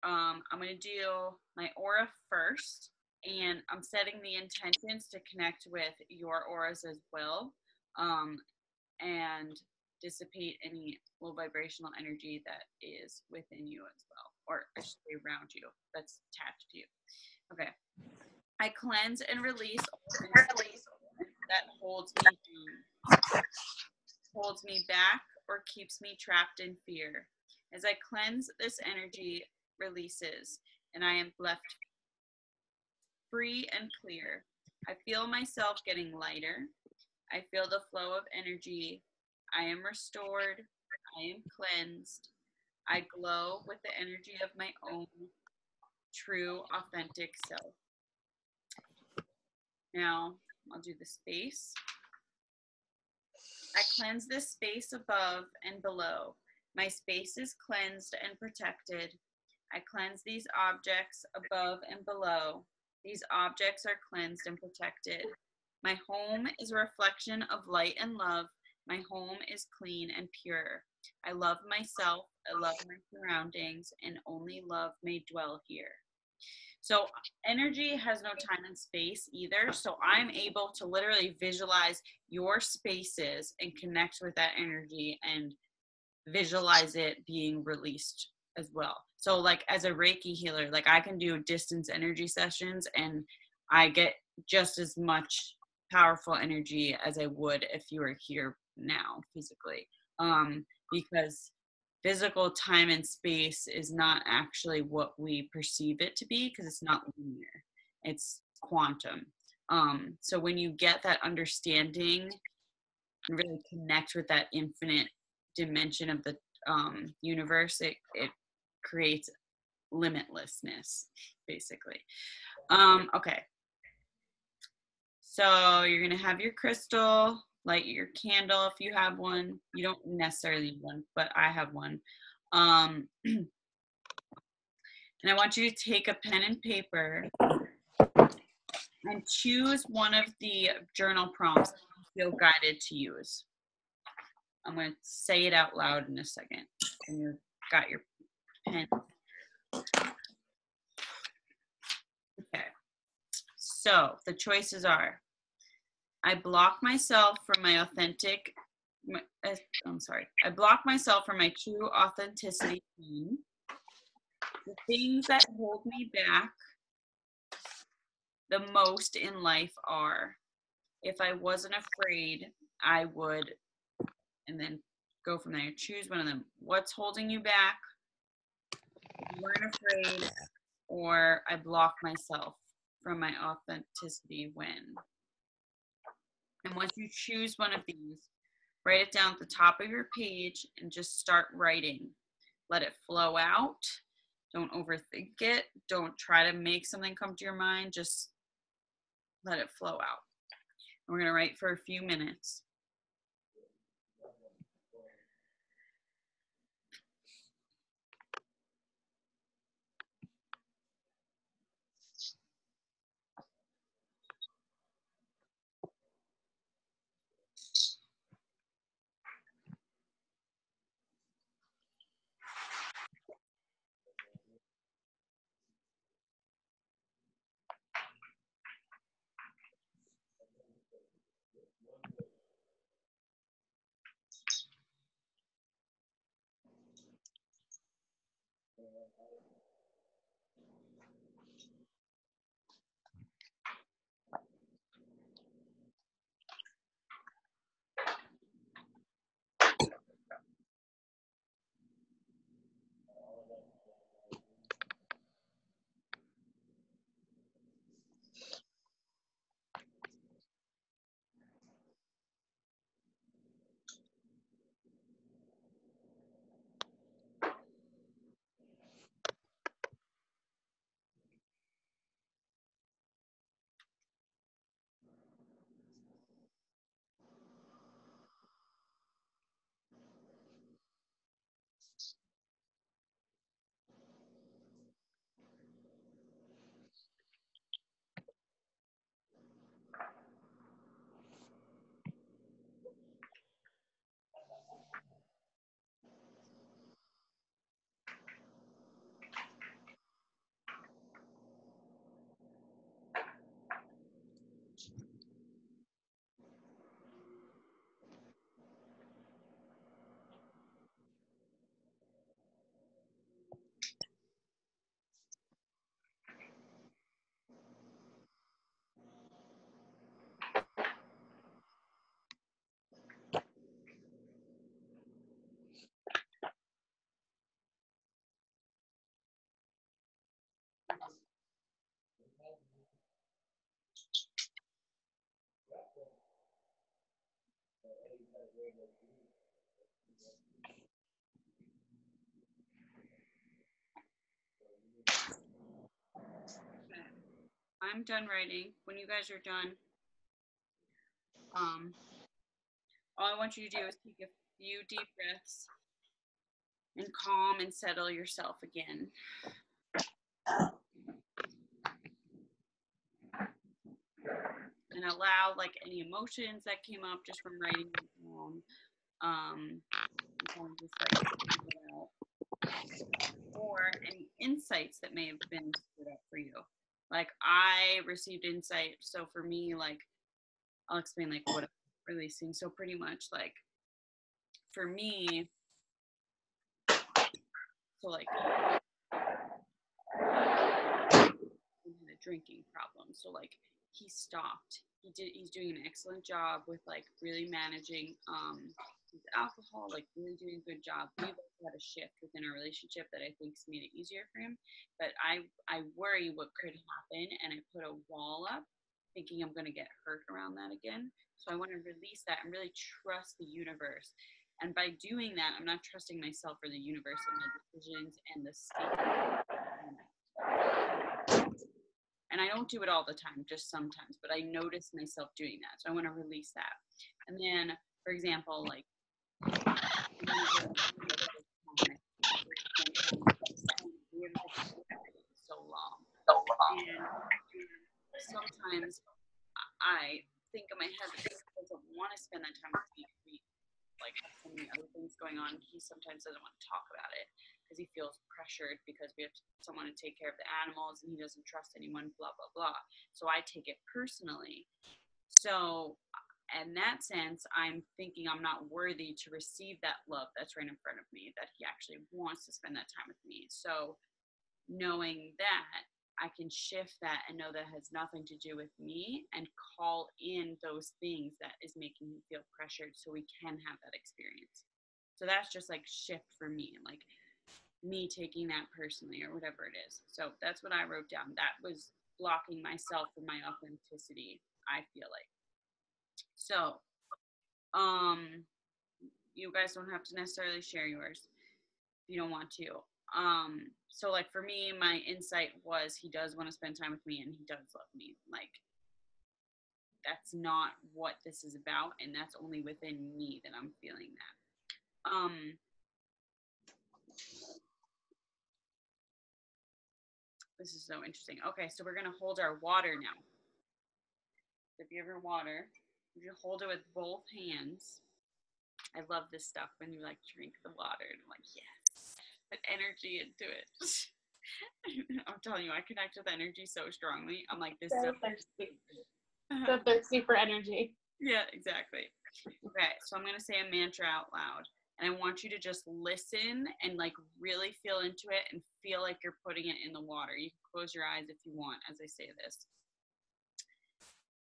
Speaker 1: I'm going to do my aura first, and I'm setting the intentions to connect with your auras as well, and dissipate any low vibrational energy that is within you as well, or I should say around you, that's attached to you. Okay. I cleanse and release all energy that holds me back, or keeps me trapped in fear. As I cleanse, this energy releases, and I am left free and clear. I feel myself getting lighter. I feel the flow of energy. I am restored. I am cleansed. I glow with the energy of my own true, authentic self. Now, I'll do the space. I cleanse this space above and below. My space is cleansed and protected. I cleanse these objects above and below. These objects are cleansed and protected. My home is a reflection of light and love. My home is clean and pure. I love myself. I love my surroundings, and only love may dwell here. So energy has no time and space either. So I'm able to literally visualize your spaces and connect with that energy and visualize it being released as well. So like as a Reiki healer, like I can do distance energy sessions and I get just as much powerful energy as I would if you were here now physically. Because physical time and space is not actually what we perceive it to be because it's not linear. It's quantum. So when you get that understanding and really connect with that infinite dimension of the universe, it creates limitlessness, basically. Okay. So you're going to have your crystal, light your candle if you have one. You don't necessarily need one, but I have one. And I want you to take a pen and paper and choose one of the journal prompts that you feel guided to use. I'm going to say it out loud in a second. And you've got your pen. Okay. So the choices are, I block myself from my authentic, I block myself from my true authenticity. The things that hold me back the most in life are, if I wasn't afraid, I would, and then go from there. Choose one of them. What's holding you back? If you weren't afraid, or I block myself from my authenticity when. And once you choose one of these, write it down at the top of your page and just start writing. Let it flow out. Don't overthink it. Don't try to make something come to your mind. Just let it flow out. And we're going to write for a few minutes. Okay. I'm done writing. When you guys are done, all I want you to do is take a few deep breaths and calm and settle yourself again. And allow like any emotions that came up just from writing it down. Kind of just like it out. Or any insights that may have been stood up for you. Like I received insight. So for me, like I'll explain like what I'm releasing. So pretty much like for me, so like he had a drinking problem. So like he stopped. He's doing an excellent job with like really managing his alcohol, like really doing a good job. We've also had a shift within our relationship that I think's made it easier for him. But I worry what could happen, and I put a wall up thinking I'm gonna get hurt around that again. So I want to release that and really trust the universe. And by doing that, I'm not trusting myself or the universe and my decisions and the state. And I don't do it all the time, just sometimes, but I notice myself doing that. So I want to release that. And then, for example, like, so long. And sometimes I think in my head that he doesn't want to spend that time with me. We like have so many other things going on. He sometimes doesn't want to talk about it because he feels pressured because we have someone to take care of the animals and he doesn't trust anyone, blah, blah, blah. So I take it personally. So in that sense, I'm thinking I'm not worthy to receive that love that's right in front of me, that he actually wants to spend that time with me. So knowing that, I can shift that and know that has nothing to do with me and call in those things that is making me feel pressured so we can have that experience. So that's just like shift for me, like me taking that personally or whatever it is. So that's what I wrote down. That was blocking myself from my authenticity, I feel like. So, you guys don't have to necessarily share yours if you don't want to. So like for me, my insight was he does want to spend time with me and he does love me. Like that's not what this is about, and that's only within me that I'm feeling that. This is so interesting. Okay, so we're gonna hold our water now. If you have your water, you hold it with both hands. I love this stuff when you like drink the water and I'm like, yes, put energy into it. I'm telling you, I connect with energy so strongly. I'm like, this
Speaker 3: So
Speaker 1: stuff.
Speaker 3: thirsty. So thirsty for energy.
Speaker 1: Yeah, exactly. Okay, so I'm going to say a mantra out loud. And I want you to just listen and like really feel into it and feel like you're putting it in the water. You can close your eyes if you want as I say this.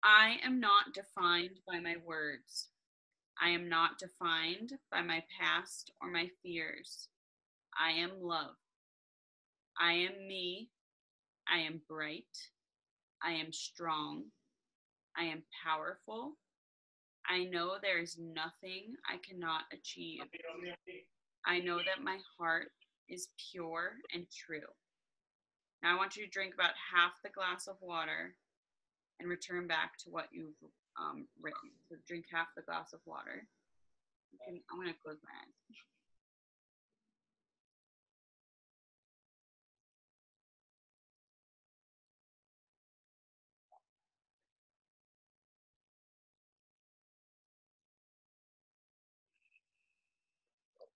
Speaker 1: I am not defined by my words. I am not defined by my past or my fears. I am love. I am me. I am bright. I am strong. I am powerful. I know there is nothing I cannot achieve. I know that my heart is pure and true. Now I want you to drink about half the glass of water and return back to what you've written. So drink half the glass of water. I'm going to close my eyes.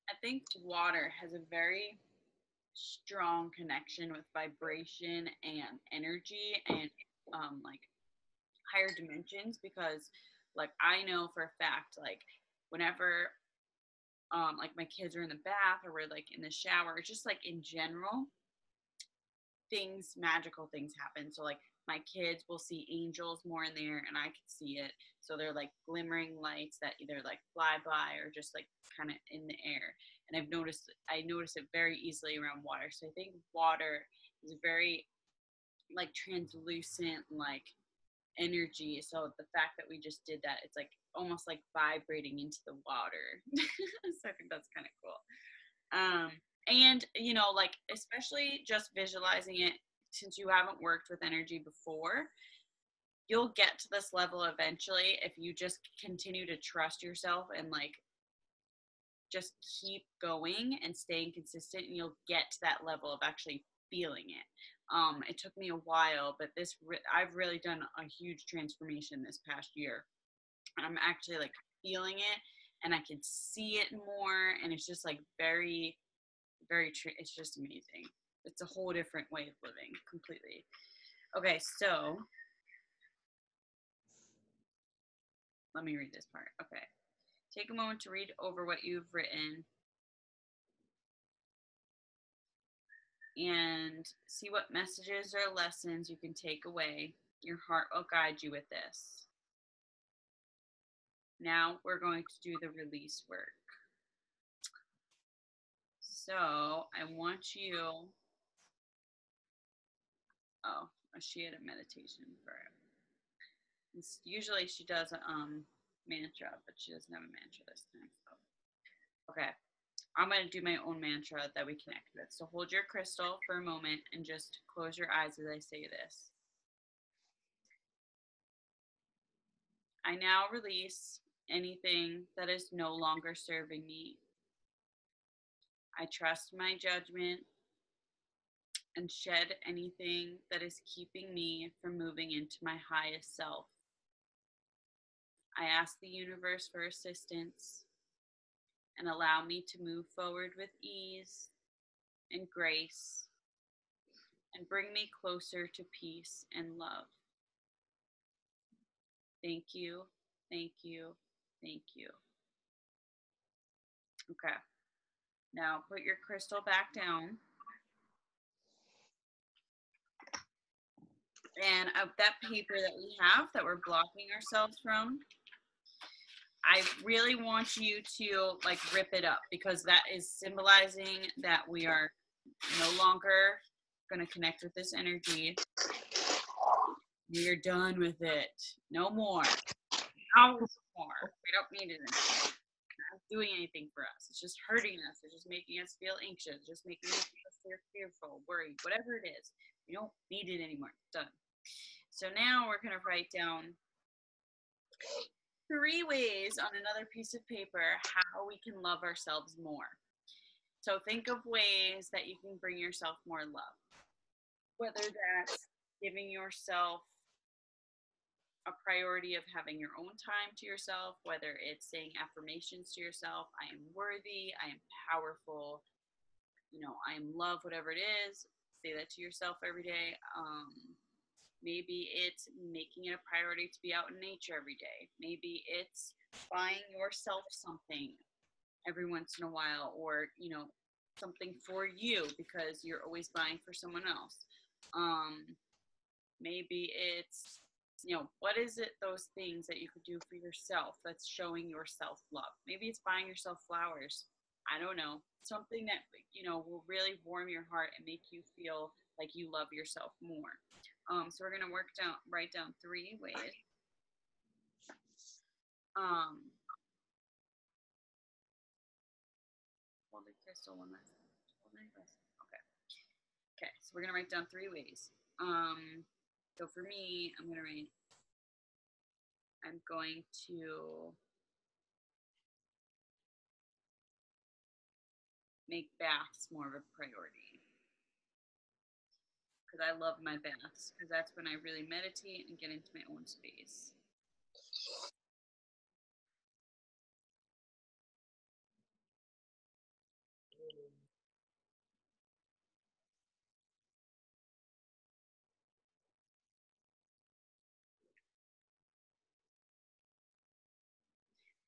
Speaker 1: I think water has a very strong connection with vibration and energy and like higher dimensions because like I know for a fact like whenever like my kids are in the bath or we're like in the shower, just like in general magical things happen. So like my kids will see angels more in there and I can see it. So they're like glimmering lights that either like fly by or just like kind of in the air. And I notice it very easily around water. So I think water is very like translucent, like energy. So the fact that we just did that, it's like almost like vibrating into the water. So I think that's kind of cool. And you know, like especially just visualizing it, since you haven't worked with energy before, you'll get to this level eventually if you just continue to trust yourself and like just keep going and staying consistent, and you'll get to that level of actually feeling it. It took me a while, but I've really done a huge transformation this past year. And I'm actually like feeling it, and I can see it more, and it's just like very, very it's just amazing. It's a whole different way of living completely. Okay, so let me read this part. Okay. Take a moment to read over what you've written and see what messages or lessons you can take away. Your heart will guide you with this. Now we're going to do the release work. So I want you, oh, she had a meditation for it. Usually she does a mantra, but she doesn't have a mantra this time. So. Okay, I'm going to do my own mantra that we connect with. So hold your crystal for a moment and just close your eyes as I say this. I now release anything that is no longer serving me. I trust my judgment and shed anything that is keeping me from moving into my highest self. I ask the universe for assistance and allow me to move forward with ease and grace and bring me closer to peace and love. Thank you, thank you, thank you. Okay, now put your crystal back down. And that paper that we have that we're blocking ourselves from, I really want you to like rip it up, because that is symbolizing that we are no longer going to connect with this energy. We're done with it. No more. No more. We don't need it anymore. It's not doing anything for us. It's just hurting us. It's just making us feel anxious. It's just making us feel fearful, worried, whatever it is. We don't need it anymore. It's done. So now we're going to write down 3 ways on another piece of paper how we can love ourselves more. So think of ways that you can bring yourself more love. Whether that's giving yourself a priority of having your own time to yourself, whether it's saying affirmations to yourself, I am worthy, I am powerful, I am love, whatever it is, say that to yourself every day. Maybe it's making it a priority to be out in nature every day. Maybe it's buying yourself something every once in a while, or, something for you because you're always buying for someone else. Maybe it's, what is it, those things that you could do for yourself that's showing your self-love? Maybe it's buying yourself flowers. I don't know. Something that, will really warm your heart and make you feel like you love yourself more. So we're going to write down 3 ways. Hold the crystal one last time. Okay, so we're going to write down 3 ways. So for me, I'm going to make baths more of a priority, because I love my baths, because that's when I really meditate and get into my own space.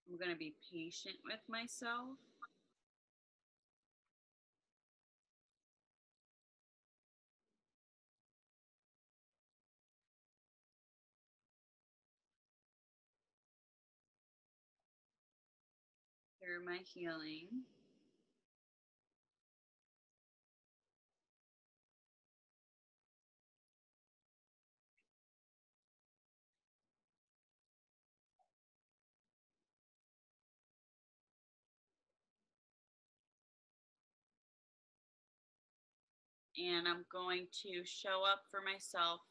Speaker 1: I'm going to be patient with myself. Through my healing. and I'm going to show up for myself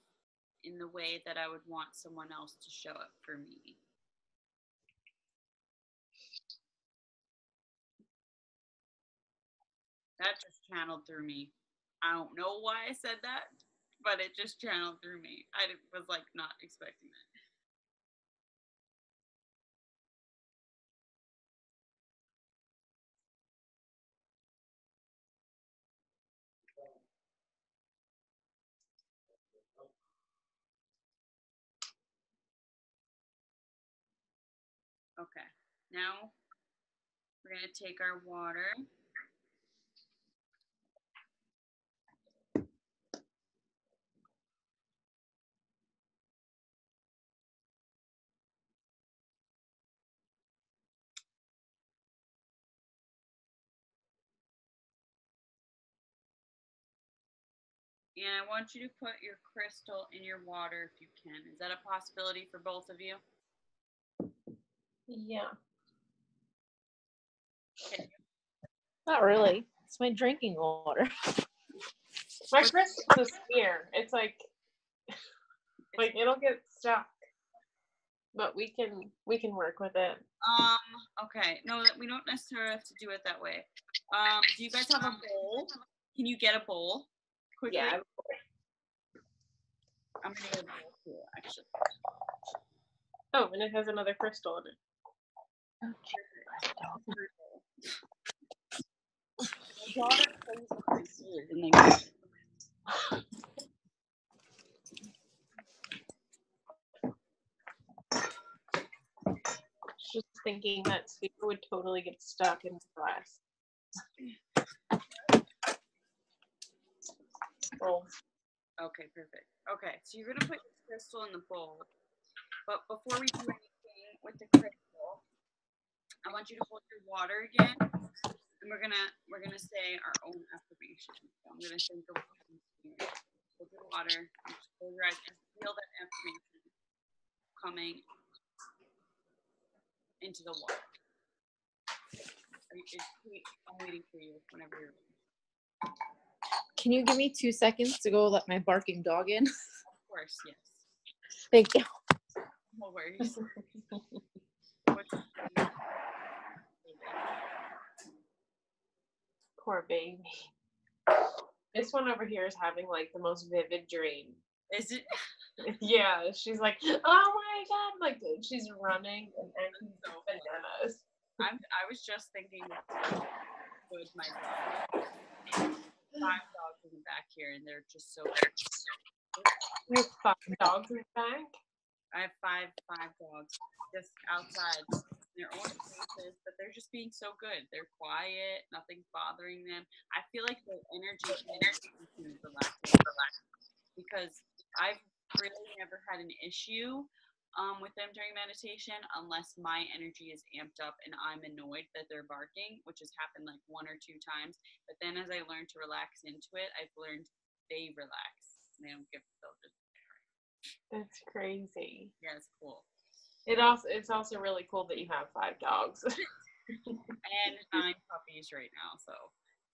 Speaker 1: in the way that I would want someone else to show up for me. That just channeled through me. I don't know why I said that, but it just channeled through me. I was like not expecting it. Okay, now we're going to take our water. And I want you to put your crystal in your water if you can. Is that a possibility for both of you?
Speaker 3: Yeah.
Speaker 1: Okay.
Speaker 2: Not really. It's my drinking water.
Speaker 3: My crystal's a sphere. It's like it'll get stuck. But we can work with it.
Speaker 1: Okay. No, we don't necessarily have to do it that way. Do you guys have a bowl? Can you get a bowl quickly?
Speaker 3: Yeah.
Speaker 1: I'm gonna get a bowl too, actually.
Speaker 3: Oh, and it has another crystal in it.
Speaker 1: My daughter plays with my food and
Speaker 3: Just thinking that sphere would totally get stuck in the glass. Oh.
Speaker 1: Okay, perfect. Okay, so you're gonna put your crystal in the bowl, but before we do anything with the crystal, I want you to hold your water again, and we're gonna say our own affirmation. So I'm gonna think of hold your water, just close your eyes, and feel that affirmation coming into the water. I'm waiting for you whenever you're ready.
Speaker 2: Can you give me 2 seconds to go let my barking dog in?
Speaker 1: Of course, yes.
Speaker 2: Thank you.
Speaker 1: No worries.
Speaker 3: Poor baby. This one over here is having like the most vivid dream.
Speaker 1: Is it?
Speaker 3: Yeah, she's like, oh my god, like she's running and acting so bananas.
Speaker 1: I was just thinking with my dog. 5 dogs in the back here, and they're just so.
Speaker 3: You have 5 dogs in the back?
Speaker 1: I have five dogs just outside in their own places, but they're just being so good. They're quiet, nothing's bothering them. I feel like the energy is relaxing because I've really never had an issue with them during meditation unless my energy is amped up and I'm annoyed that they're barking, which has happened like 1 or 2 times. But then as I learned to relax into it, I've learned they relax. They don't give they'll just.
Speaker 3: That's crazy.
Speaker 1: Yeah, it's cool.
Speaker 3: It's also really cool that you have 5 dogs.
Speaker 1: And 9 puppies right now, so.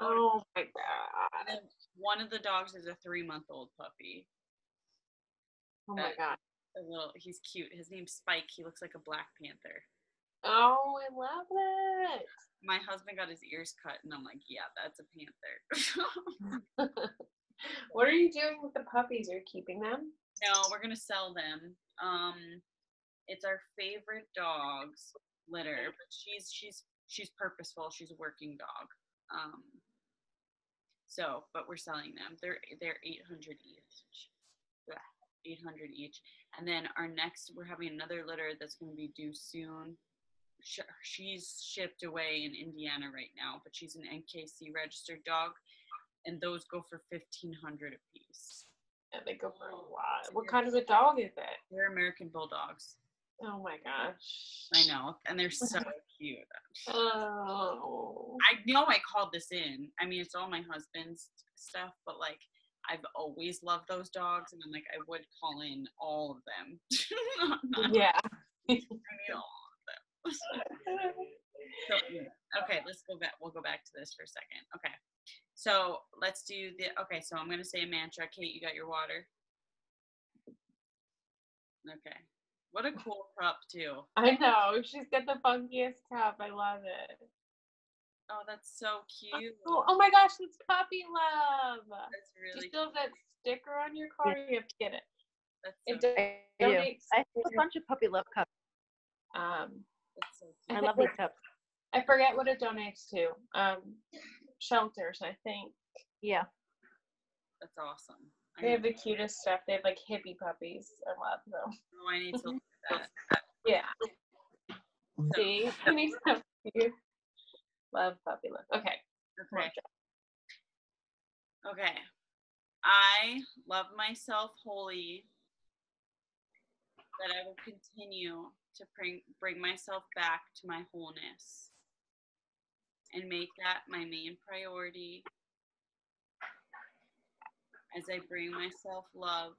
Speaker 3: Oh my god.
Speaker 1: And one of the dogs is a 3-month-old puppy.
Speaker 3: Oh my god.
Speaker 1: He's cute. His name's Spike. He looks like a Black Panther.
Speaker 3: Oh, I love it.
Speaker 1: My husband got his ears cut, and I'm like, yeah, that's a panther.
Speaker 3: What are you doing with the puppies? Are you keeping them?
Speaker 1: No, we're gonna sell them. It's our favorite dog's litter, but she's purposeful. She's a working dog. But we're selling them. They're 800 each. 800 each. And then we're having another litter that's going to be due soon. She's shipped away in Indiana right now, but she's an NKC registered dog, and those go for $1,500 a piece.
Speaker 3: Yeah, they go for a lot. What kind of a dog is it?
Speaker 1: They're American Bulldogs.
Speaker 3: Oh my gosh.
Speaker 1: I know, and they're so cute.
Speaker 3: Oh.
Speaker 1: I know I called this in. I mean, it's all my husband's stuff, but like, I've always loved those dogs, and I'm like, I would call in all of them.
Speaker 3: Yeah.
Speaker 1: I mean, all of them. So, okay, let's go back. We'll go back to this for a second. Okay. So let's do okay, so I'm going to say a mantra. Kate, you got your water? Okay. What a cool cup, too.
Speaker 3: I know. She's got the funkiest cup. I love it.
Speaker 1: Oh, that's so cute.
Speaker 3: Oh my gosh, it's puppy love.
Speaker 1: That's
Speaker 3: Do you
Speaker 1: really
Speaker 3: still have that sticker on your car? You have to get it.
Speaker 1: That's
Speaker 3: It
Speaker 1: so,
Speaker 2: I
Speaker 3: donates.
Speaker 2: have a bunch of puppy love cups.
Speaker 1: that's so cute.
Speaker 2: I love these cups.
Speaker 3: I forget what it donates to. Shelters, I think.
Speaker 2: Yeah.
Speaker 1: That's awesome.
Speaker 3: They have the cutest stuff. They have like hippie puppies. I love them.
Speaker 1: Oh, I need to look at that.
Speaker 3: Yeah. See? You need some cute. Love puppy love. Okay.
Speaker 1: Okay. Okay. I love myself wholly, that I will continue to bring myself back to my wholeness and make that my main priority as I bring myself love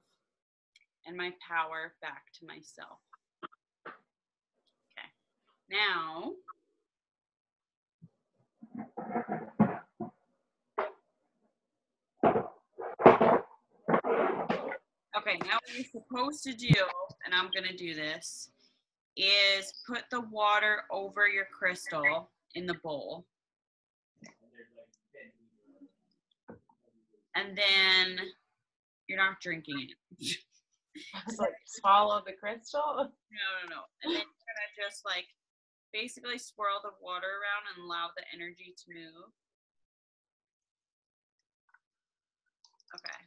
Speaker 1: and my power back to myself. Okay. Now, okay, now what you're supposed to do, and I'm going to do this, is put the water over your crystal in the bowl. And then you're not drinking it.
Speaker 3: I was like, swallow the crystal?
Speaker 1: No. And then you're going to just like basically swirl the water around and allow the energy to move. Okay.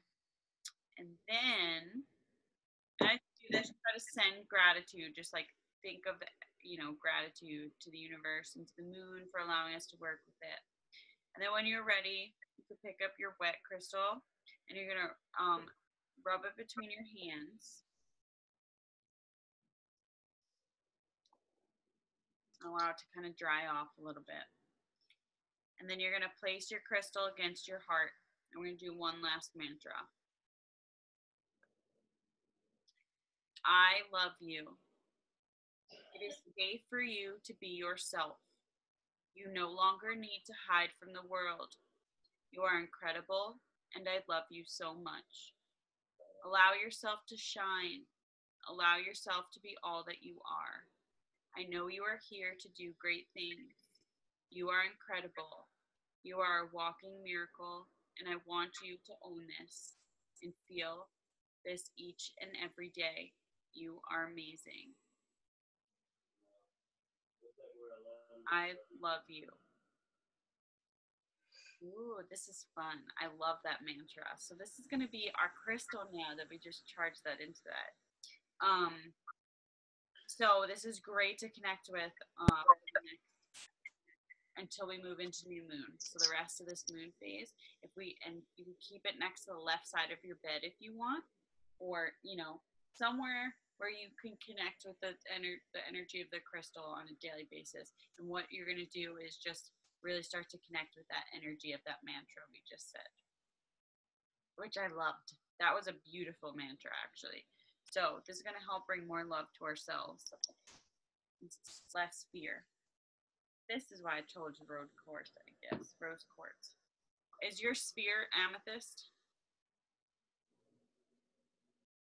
Speaker 1: And then, as you do this, try to send gratitude. Just like think of, gratitude to the universe and to the moon for allowing us to work with it. And then when you're ready, you can pick up your wet crystal and you're going to rub it between your hands. Allow it to kind of dry off a little bit. And then you're going to place your crystal against your heart. And we're going to do one last mantra. I love you. It is safe for you to be yourself. You no longer need to hide from the world. You are incredible, and I love you so much. Allow yourself to shine. Allow yourself to be all that you are. I know you are here to do great things. You are incredible. You are a walking miracle, and I want you to own this and feel this each and every day. You are amazing. I love you. Ooh, this is fun. I love that mantra. So this is going to be our crystal now that we just charged that into that. So this is great to connect with until we move into new moon. So the rest of this moon phase, and you can keep it next to the left side of your bed if you want, or somewhere where you can connect with the energy of the crystal on a daily basis. And what you're going to do is just really start to connect with that energy of that mantra we just said, which I loved. That was a beautiful mantra, actually. So this is going to help bring more love to ourselves, less fear. This is why I told you rose quartz, I guess. Rose quartz. Is your sphere amethyst?